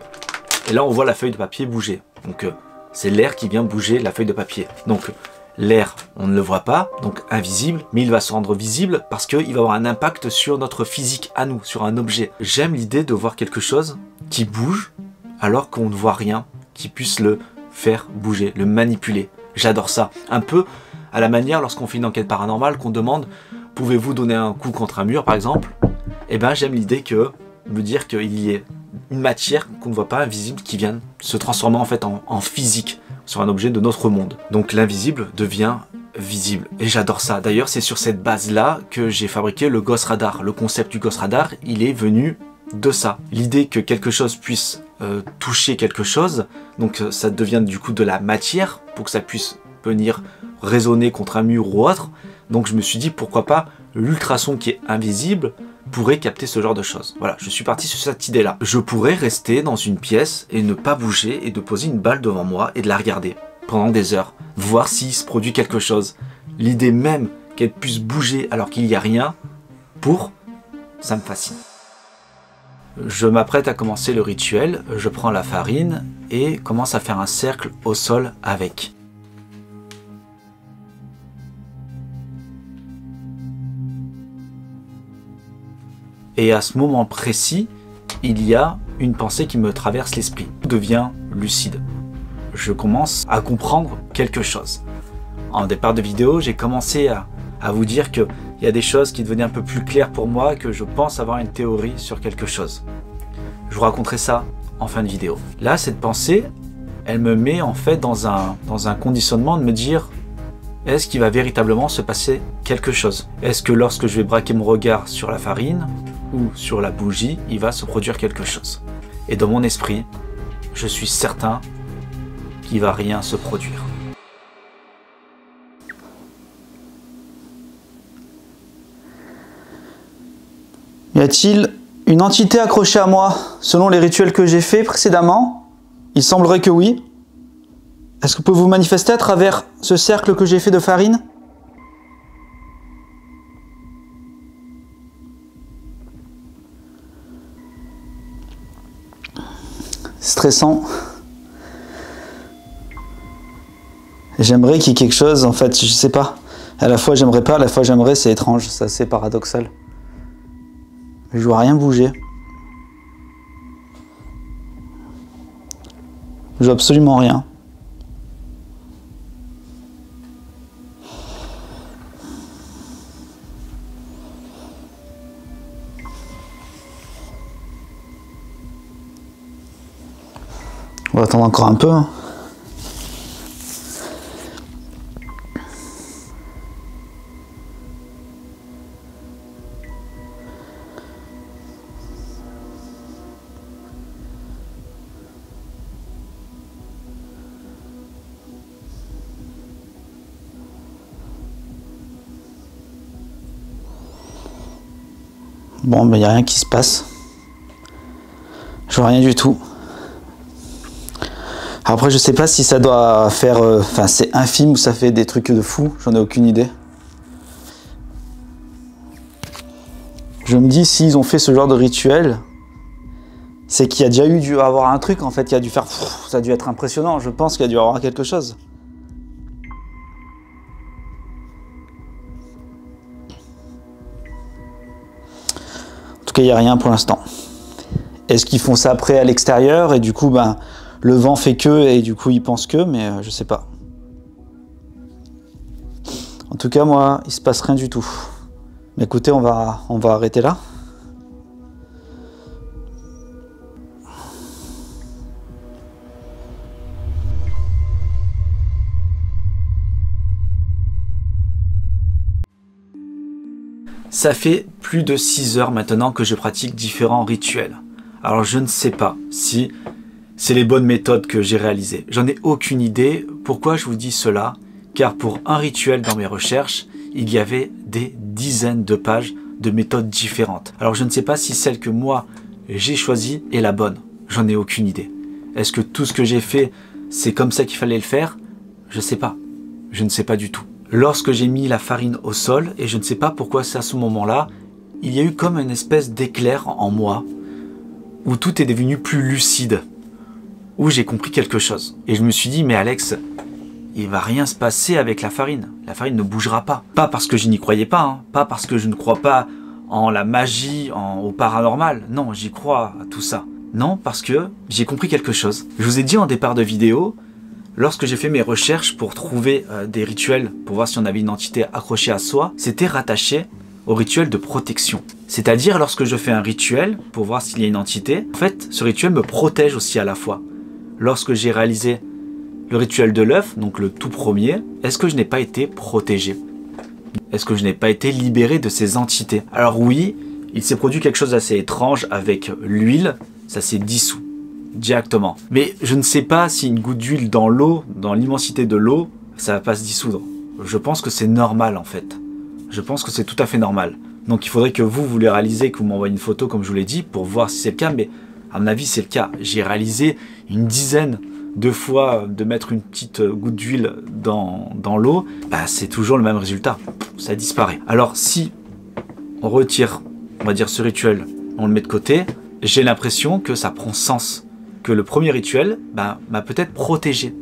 et là on voit la feuille de papier bouger. Donc c'est l'air qui vient bouger la feuille de papier. Donc l'air, on ne le voit pas, donc invisible, mais il va se rendre visible parce qu'il va avoir un impact sur notre physique à nous, sur un objet. J'aime l'idée de voir quelque chose qui bouge alors qu'on ne voit rien, qui puisse le faire bouger, le manipuler. J'adore ça. Un peu à la manière lorsqu'on fait une enquête paranormale, qu'on demande « Pouvez-vous donner un coup contre un mur ?» par exemple. Eh bien j'aime l'idée que, me dire qu'il y ait une matière qu'on ne voit pas, invisible, qui vient se transformer en fait en physique sur un objet de notre monde. Donc l'invisible devient visible. Et j'adore ça. D'ailleurs, c'est sur cette base-là que j'ai fabriqué le Ghost Radar. Le concept du Ghost Radar, il est venu de ça. L'idée que quelque chose puisse toucher quelque chose, donc ça devient du coup de la matière pour que ça puisse venir résonner contre un mur ou autre. Donc je me suis dit pourquoi pas l'ultrason qui est invisible pourrait capter ce genre de choses. Voilà, je suis parti sur cette idée-là. Je pourrais rester dans une pièce et ne pas bouger et de poser une balle devant moi et de la regarder pendant des heures, voir s'il se produit quelque chose. L'idée même qu'elle puisse bouger alors qu'il n'y a rien, ça me fascine. Je m'apprête à commencer le rituel, je prends la farine et commence à faire un cercle au sol avec. Et à ce moment précis, il y a une pensée qui me traverse l'esprit. Je deviens lucide. Je commence à comprendre quelque chose. En départ de vidéo, j'ai commencé à vous dire qu'il y a des choses qui devenaient un peu plus claires pour moi, que je pense avoir une théorie sur quelque chose. Je vous raconterai ça en fin de vidéo. Là, cette pensée, elle me met en fait dans un conditionnement de me dire: est-ce qu'il va véritablement se passer quelque chose? Est-ce que lorsque je vais braquer mon regard sur la farine ou sur la bougie, il va se produire quelque chose? Et dans mon esprit, je suis certain qu'il ne va rien se produire. Y a-t-il une entité accrochée à moi selon les rituels que j'ai faits précédemment? Il semblerait que oui. Est-ce que vous pouvez vous manifester à travers ce cercle que j'ai fait de farine? Stressant. J'aimerais qu'il y ait quelque chose, en fait, je sais pas. À la fois j'aimerais pas, à la fois j'aimerais, c'est étrange, c'est assez paradoxal. Je vois rien bouger. Je vois absolument rien. On va attendre encore un peu. Bon, ben il n'y a rien qui se passe. Je vois rien du tout. Après, je sais pas si ça doit faire... Enfin, c'est infime ou ça fait des trucs de fou. J'en ai aucune idée. Je me dis, s'ils ont fait ce genre de rituel, c'est qu'il y a déjà dû avoir un truc, en fait, qui a dû faire... Ça a dû être impressionnant. Je pense qu'il y a dû avoir quelque chose. En tout cas, il n'y a rien pour l'instant. Est-ce qu'ils font ça après à l'extérieur et du coup, ben... le vent fait que, et du coup, ils pensent que, mais je sais pas. En tout cas, moi, il se passe rien du tout. Mais écoutez, on va arrêter là. Ça fait plus de 6 heures maintenant que je pratique différents rituels. Alors je ne sais pas si c'est les bonnes méthodes que j'ai réalisées. J'en ai aucune idée. Pourquoi je vous dis cela? Car pour un rituel dans mes recherches, il y avait des dizaines de pages de méthodes différentes. Alors je ne sais pas si celle que moi j'ai choisie est la bonne. J'en ai aucune idée. Est-ce que tout ce que j'ai fait, c'est comme ça qu'il fallait le faire? Je sais pas. Je ne sais pas du tout. lorsque j'ai mis la farine au sol, et je ne sais pas pourquoi c'est à ce moment-là, il y a eu comme une espèce d'éclair en moi, où tout est devenu plus lucide, où j'ai compris quelque chose. Et je me suis dit, mais Alex, il va rien se passer avec la farine ne bougera pas. Pas parce que je n'y croyais pas, hein. Pas parce que je ne crois pas en la magie, au paranormal. Non, j'y crois à tout ça. Non, parce que j'ai compris quelque chose. Je vous ai dit en départ de vidéo, lorsque j'ai fait mes recherches pour trouver des rituels, pour voir si on avait une entité accrochée à soi, c'était rattaché au rituel de protection. C'est-à-dire, lorsque je fais un rituel pour voir s'il y a une entité, en fait, ce rituel me protège aussi à la fois. Lorsque j'ai réalisé le rituel de l'œuf, donc le tout premier, est-ce que je n'ai pas été protégé? Est-ce que je n'ai pas été libéré de ces entités? Alors oui, il s'est produit quelque chose d'assez étrange avec l'huile, ça s'est dissous directement. Mais je ne sais pas si une goutte d'huile dans l'eau, dans l'immensité de l'eau, ça va pas se dissoudre. Je pense que c'est normal en fait. Je pense que c'est tout à fait normal. Donc il faudrait que vous le réalisez, que vous m'envoyez une photo comme je vous l'ai dit, pour voir si c'est le cas, mais à mon avis c'est le cas. J'ai réalisé une dizaine de fois de mettre une petite goutte d'huile dans l'eau, bah, c'est toujours le même résultat, ça disparaît. Alors si on retire, on va dire ce rituel, on le met de côté, j'ai l'impression que ça prend sens, que le premier rituel m'a peut-être protégé,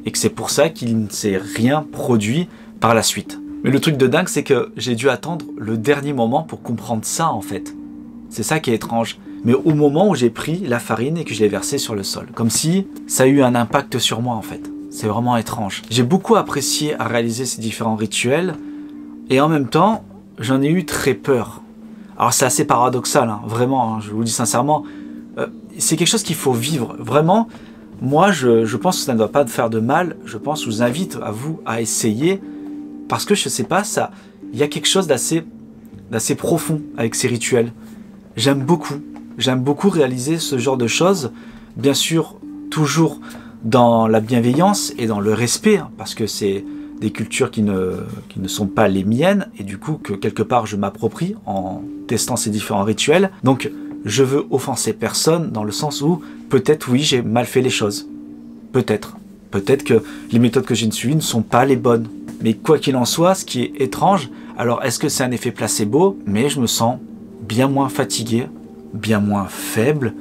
et que c'est pour ça qu'il ne s'est rien produit par la suite. Mais le truc de dingue, c'est que j'ai dû attendre le dernier moment pour comprendre ça en fait. C'est ça qui est étrange. Mais au moment où j'ai pris la farine et que je l'ai versée sur le sol. Comme si ça a eu un impact sur moi en fait. C'est vraiment étrange. J'ai beaucoup apprécié à réaliser ces différents rituels. Et en même temps, j'en ai eu très peur. Alors c'est assez paradoxal, hein, vraiment, hein, je vous le dis sincèrement. C'est quelque chose qu'il faut vivre. Vraiment, moi je pense que ça ne doit pas faire de mal. Je pense, je vous invite à vous à essayer. Parce que je sais pas, il y a quelque chose d'assez profond avec ces rituels. J'aime beaucoup réaliser ce genre de choses, bien sûr toujours dans la bienveillance et dans le respect, hein, parce que c'est des cultures qui ne sont pas les miennes, et du coup que quelque part je m'approprie en testant ces différents rituels. Donc je veux offenser personne dans le sens où peut-être oui j'ai mal fait les choses, peut-être que les méthodes que j'ai suivies ne sont pas les bonnes, mais quoi qu'il en soit, ce qui est étrange, alors est-ce que c'est un effet placebo? Mais je me sens bien moins fatigué, bien moins faible,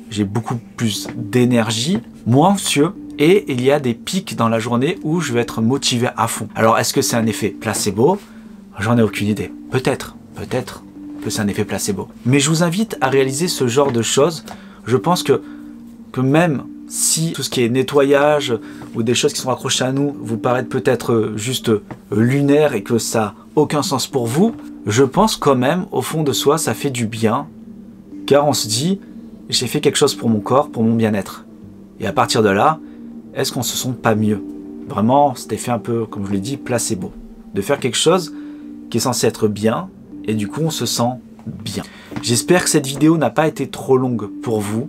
j'ai beaucoup plus d'énergie, moins anxieux, et il y a des pics dans la journée où je vais être motivé à fond. Alors est-ce que c'est un effet placebo? J'en ai aucune idée. Peut-être que c'est un effet placebo. Mais je vous invite à réaliser ce genre de choses. Je pense que même si tout ce qui est nettoyage ou des choses qui sont accrochées à nous vous paraissent peut-être juste lunaire et que ça n'a aucun sens pour vous, je pense quand même au fond de soi ça fait du bien, car on se dit j'ai fait quelque chose pour mon corps, pour mon bien-être. Et à partir de là, est-ce qu'on se sent pas mieux? Vraiment cet effet un peu, comme je l'ai dit, placebo. De faire quelque chose qui est censé être bien et du coup on se sent bien. J'espère que cette vidéo n'a pas été trop longue pour vous.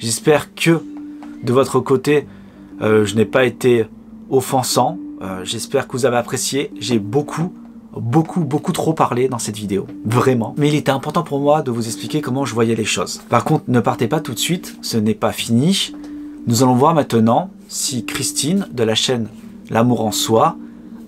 J'espère que de votre côté, je n'ai pas été offensant. J'espère que vous avez apprécié. J'ai beaucoup trop parlé dans cette vidéo. Vraiment. Mais il était important pour moi de vous expliquer comment je voyais les choses. Par contre, ne partez pas tout de suite. Ce n'est pas fini. Nous allons voir maintenant si Christine de la chaîne L'amour en soi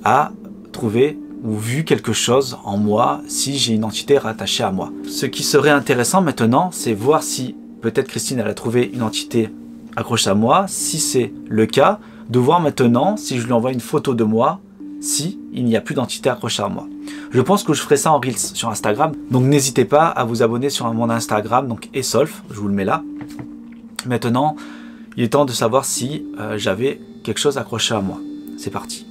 a trouvé ou vu quelque chose en moi, si j'ai une entité rattachée à moi. Ce qui serait intéressant maintenant, c'est voir si peut-être Christine elle a trouvé une entité accrochée à moi. Si c'est le cas, de voir maintenant si je lui envoie une photo de moi, si il n'y a plus d'entité accrochée à moi. Je pense que je ferai ça en Reels sur Instagram. Donc n'hésitez pas à vous abonner sur mon Instagram, donc Esolf, je vous le mets là. Maintenant, il est temps de savoir si j'avais quelque chose accroché à moi. C'est parti.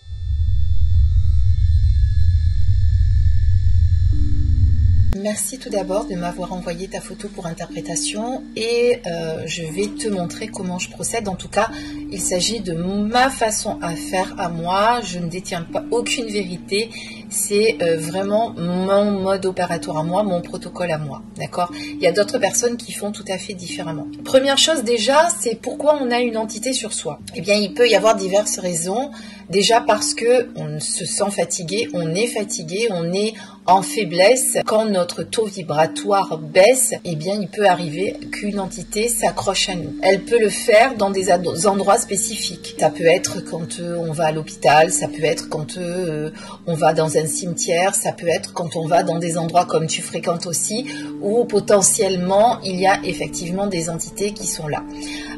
Merci tout d'abord de m'avoir envoyé ta photo pour interprétation et je vais te montrer comment je procède. En tout cas, il s'agit de ma façon à faire à moi. Je ne détiens pas aucune vérité c'est vraiment mon mode opératoire à moi, mon protocole à moi, d'accord? Il y a d'autres personnes qui font tout à fait différemment. Première chose déjà, c'est pourquoi on a une entité sur soi. Eh bien, il peut y avoir diverses raisons. Déjà parce que on se sent fatigué, on est en faiblesse. Quand notre taux vibratoire baisse, eh bien, il peut arriver qu'une entité s'accroche à nous. Elle peut le faire dans des endroits spécifiques. Ça peut être quand on va à l'hôpital, ça peut être quand on va dans un cimetière, ça peut être quand on va dans des endroits comme tu fréquentes aussi, où potentiellement, il y a effectivement des entités qui sont là.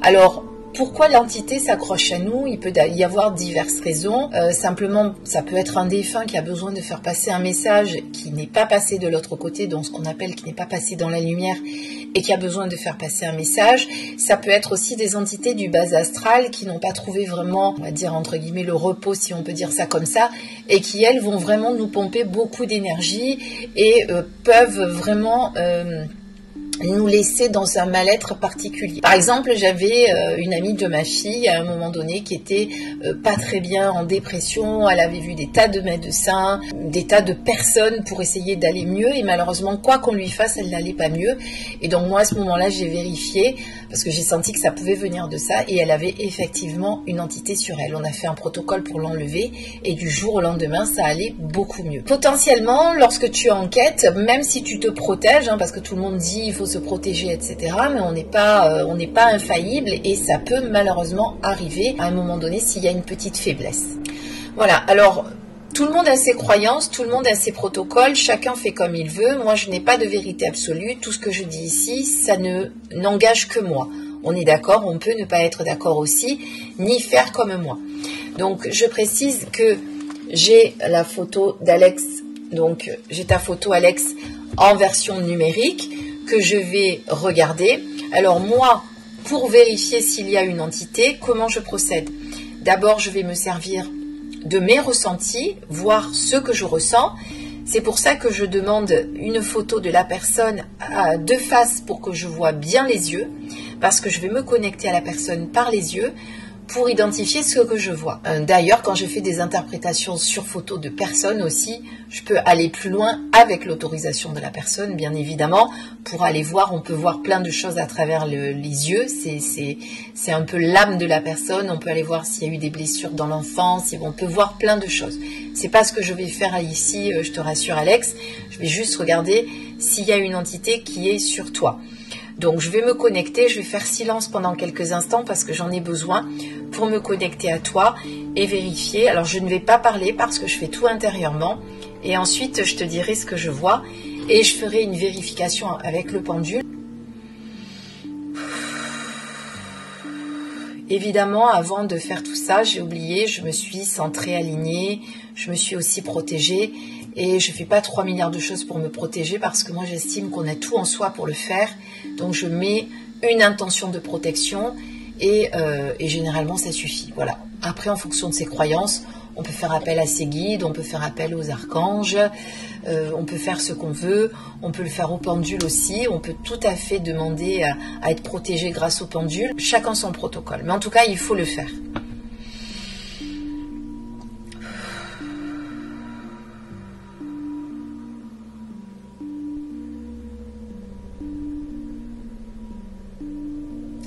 Alors, pourquoi l'entité s'accroche à nous? Il peut y avoir diverses raisons. Simplement, ça peut être un défunt qui a besoin de faire passer un message qui n'est pas passé de l'autre côté, donc ce qu'on appelle qui n'est pas passé dans la lumière et qui a besoin de faire passer un message. Ça peut être aussi des entités du bas astral qui n'ont pas trouvé vraiment, on va dire entre guillemets, le repos, si on peut dire ça comme ça, et qui, elles, vont vraiment nous pomper beaucoup d'énergie et peuvent vraiment... nous laisser dans un mal-être particulier. Par exemple, j'avais une amie de ma fille à un moment donné qui était pas très bien, en dépression. Elle avait vu des tas de médecins, des tas de personnes pour essayer d'aller mieux et malheureusement, quoi qu'on lui fasse, elle n'allait pas mieux. Et donc moi, à ce moment-là, j'ai vérifié parce que j'ai senti que ça pouvait venir de ça et elle avait effectivement une entité sur elle. On a fait un protocole pour l'enlever et du jour au lendemain, ça allait beaucoup mieux. Potentiellement, lorsque tu enquêtes, même si tu te protèges, parce que tout le monde dit il faut se protéger, etc., mais on n'est pas infaillible et ça peut malheureusement arriver à un moment donné s'il y a une petite faiblesse. Voilà, alors... Tout le monde a ses croyances, tout le monde a ses protocoles, chacun fait comme il veut. Moi, je n'ai pas de vérité absolue. Tout ce que je dis ici, ça n'engage que moi. On est d'accord, on peut ne pas être d'accord aussi, ni faire comme moi. Donc, je précise que j'ai la photo d'Alex, donc j'ai ta photo, Alex, en version numérique, que je vais regarder. Alors moi, pour vérifier s'il y a une entité, comment je procède? D'abord, je vais me servir de mes ressentis, voir ce que je ressens. C'est pour ça que je demande une photo de la personne de face pour que je vois bien les yeux, parce que je vais me connecter à la personne par les yeux pour identifier ce que je vois. D'ailleurs, quand je fais des interprétations sur photo de personnes aussi, je peux aller plus loin avec l'autorisation de la personne, bien évidemment, pour aller voir, on peut voir plein de choses à travers les yeux, c'est un peu l'âme de la personne, on peut aller voir s'il y a eu des blessures dans l'enfance, on peut voir plein de choses. C'est pas ce que je vais faire ici, je te rassure Alex, je vais juste regarder s'il y a une entité qui est sur toi. Donc je vais me connecter, je vais faire silence pendant quelques instants parce que j'en ai besoin pour me connecter à toi et vérifier. Alors je ne vais pas parler parce que je fais tout intérieurement et ensuite je te dirai ce que je vois et je ferai une vérification avec le pendule. Évidemment, avant de faire tout ça, j'ai oublié, je me suis centrée, alignée, je me suis aussi protégée et je ne fais pas 3 milliards de choses pour me protéger parce que moi j'estime qu'on a tout en soi pour le faire. Donc je mets une intention de protection et généralement ça suffit. Voilà. Après, en fonction de ses croyances, on peut faire appel à ses guides, on peut faire appel aux archanges, on peut faire ce qu'on veut, on peut le faire au pendule aussi, on peut tout à fait demander à être protégé grâce au pendule. Chacun son protocole, mais en tout cas, il faut le faire.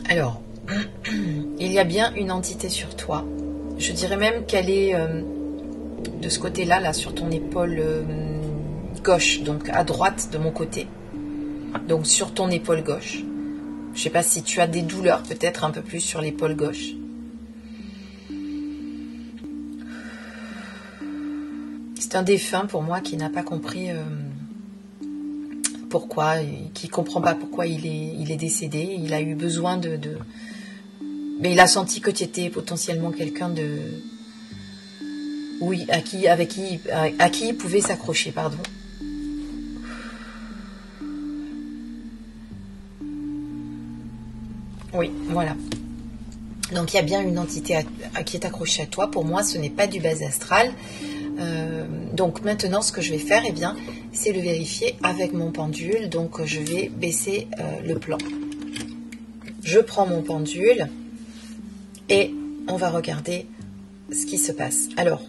Alors, il y a bien une entité sur toi. Je dirais même qu'elle est de ce côté-là, là, sur ton épaule gauche, donc à droite de mon côté. Donc sur ton épaule gauche. Je ne sais pas si tu as des douleurs, peut-être un peu plus sur l'épaule gauche. C'est un défunt pour moi qui n'a pas compris pourquoi, qui ne comprend pas pourquoi il est décédé. Il a eu besoin mais il a senti que tu étais potentiellement quelqu'un de... Oui, à qui il pouvait s'accrocher, pardon. Oui, voilà. Donc il y a bien une entité qui est accrochée à toi. Pour moi, ce n'est pas du bas astral. Donc maintenant, ce que je vais faire, eh bien, c'est le vérifier avec mon pendule. Donc je vais baisser le plan. Je prends mon pendule et on va regarder ce qui se passe. Alors,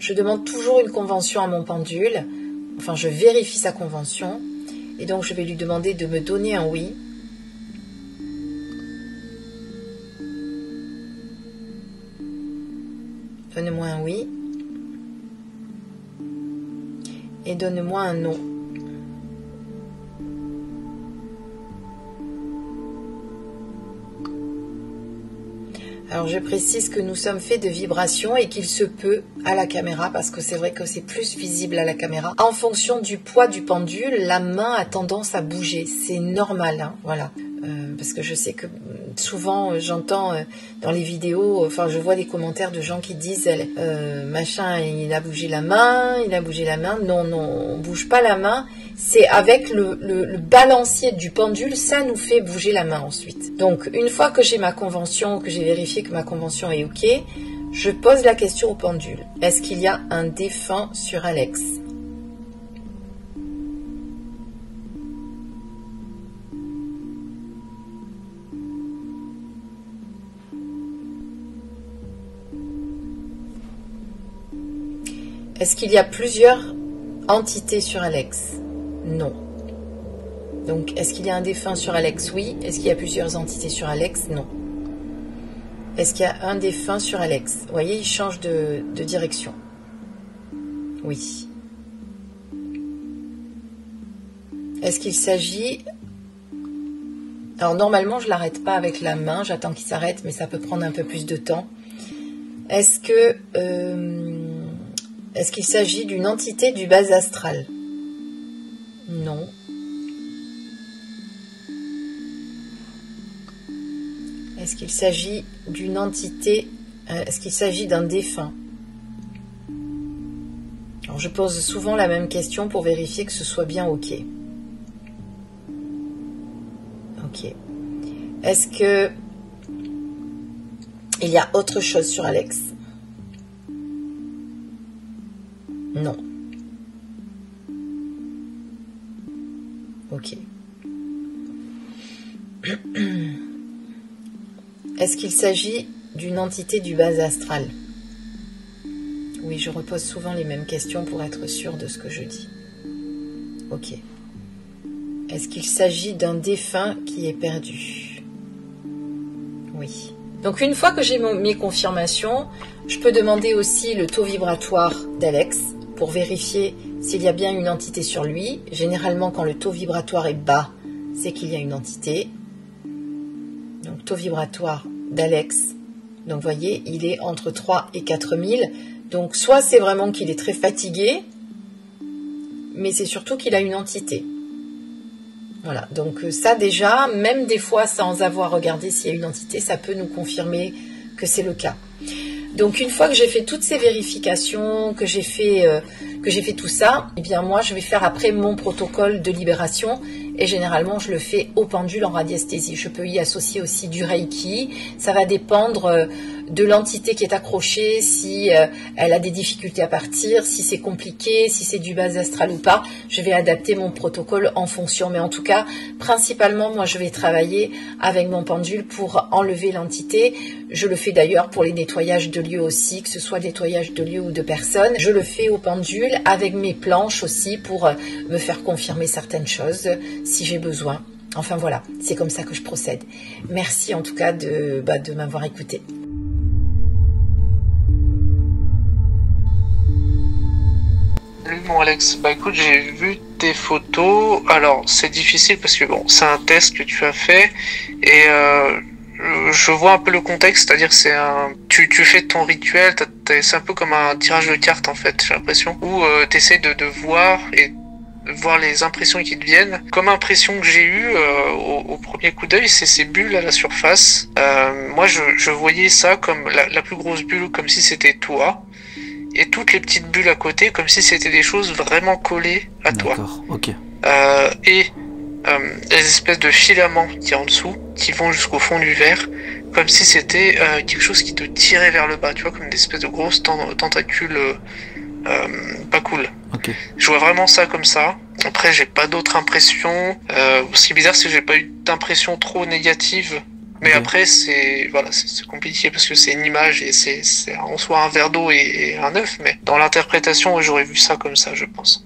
je demande toujours une convention à mon pendule. Enfin, je vérifie sa convention. Et donc, je vais lui demander de me donner un oui. Donne-moi un oui. Et donne-moi un non. Alors je précise que nous sommes faits de vibrations et qu'il se peut à la caméra, parce que c'est vrai que c'est plus visible à la caméra. En fonction du poids du pendule, la main a tendance à bouger. C'est normal, hein, voilà. Parce que je sais que souvent j'entends dans les vidéos, enfin je vois des commentaires de gens qui disent machin, il a bougé la main, il a bougé la main. Non, non, on bouge pas la main. C'est avec le balancier du pendule, ça nous fait bouger la main ensuite. Donc une fois que j'ai ma convention, que j'ai vérifié que ma convention est ok, je pose la question au pendule. Est-ce qu'il y a un défunt sur Alex ? Est-ce qu'il y a plusieurs entités sur Alex ? Non. Donc, est-ce qu'il y a un défunt sur Alex ? Oui. Est-ce qu'il y a plusieurs entités sur Alex ? Non. Est-ce qu'il y a un défunt sur Alex ? Vous voyez, il change de direction. Oui. Est-ce qu'il s'agit... Alors, normalement, je ne l'arrête pas avec la main. J'attends qu'il s'arrête, mais ça peut prendre un peu plus de temps. Est-ce qu'il s'agit d'une entité du bas astral ? Non. Est-ce qu'il s'agit d'une entité... Est-ce qu'il s'agit d'un défunt ? Alors, je pose souvent la même question pour vérifier que ce soit bien ok. Ok. Est-ce que... il y a autre chose sur Alex ? Non. Ok. Est-ce qu'il s'agit d'une entité du bas astral ? Oui, je repose souvent les mêmes questions pour être sûre de ce que je dis. Ok. Est-ce qu'il s'agit d'un défunt qui est perdu ? Oui. Donc une fois que j'ai mes confirmations, je peux demander aussi le taux vibratoire d'Alex pour vérifier s'il y a bien une entité sur lui. Généralement, quand le taux vibratoire est bas, c'est qu'il y a une entité. Donc, taux vibratoire d'Alex. Donc, vous voyez, il est entre 3 et 4000. Donc, soit c'est vraiment qu'il est très fatigué, mais c'est surtout qu'il a une entité. Voilà. Donc, ça déjà, même des fois, sans avoir regardé s'il y a une entité, ça peut nous confirmer que c'est le cas. Donc une fois que j'ai fait toutes ces vérifications, que j'ai fait tout ça, eh bien moi je vais faire après mon protocole de libération et généralement je le fais au pendule en radiesthésie. Je peux y associer aussi du Reiki. Ça va dépendre de l'entité qui est accrochée, si elle a des difficultés à partir, si c'est compliqué, si c'est du bas astral ou pas. Je vais adapter mon protocole en fonction. Mais en tout cas, principalement, moi je vais travailler avec mon pendule pour enlever l'entité. Je le fais d'ailleurs pour les nettoyages de lieux aussi, que ce soit nettoyage de lieux ou de personnes. Je le fais au pendule avec mes planches aussi pour me faire confirmer certaines choses si j'ai besoin. Enfin voilà, c'est comme ça que je procède. Merci en tout cas de m'avoir écouté. Salut mon Alex, bah écoute, j'ai vu tes photos. Alors c'est difficile parce que bon, c'est un test que tu as fait et je vois un peu le contexte, c'est-à-dire que tu fais ton rituel, c'est un peu comme un tirage de cartes en fait, j'ai l'impression, où tu essaies de voir et voir les impressions qui te viennent. Comme impression que j'ai eue au premier coup d'œil, c'est ces bulles à la surface. Moi je voyais ça comme la plus grosse bulle, comme si c'était toi, et toutes les petites bulles à côté, comme si c'était des choses vraiment collées à toi. D'accord, ok. Les espèces de filaments qui y a en dessous, qui vont jusqu'au fond du verre, comme si c'était quelque chose qui te tirait vers le bas, tu vois, comme des espèces de grosses tentacules pas cool. Okay. Je vois vraiment ça comme ça. Après, j'ai pas d'autres impressions. Ce qui est bizarre, c'est que j'ai pas eu d'impression trop négative, Mais après, c'est compliqué parce que c'est une image et c'est en soi un verre d'eau et un œuf, mais dans l'interprétation, j'aurais vu ça comme ça, je pense.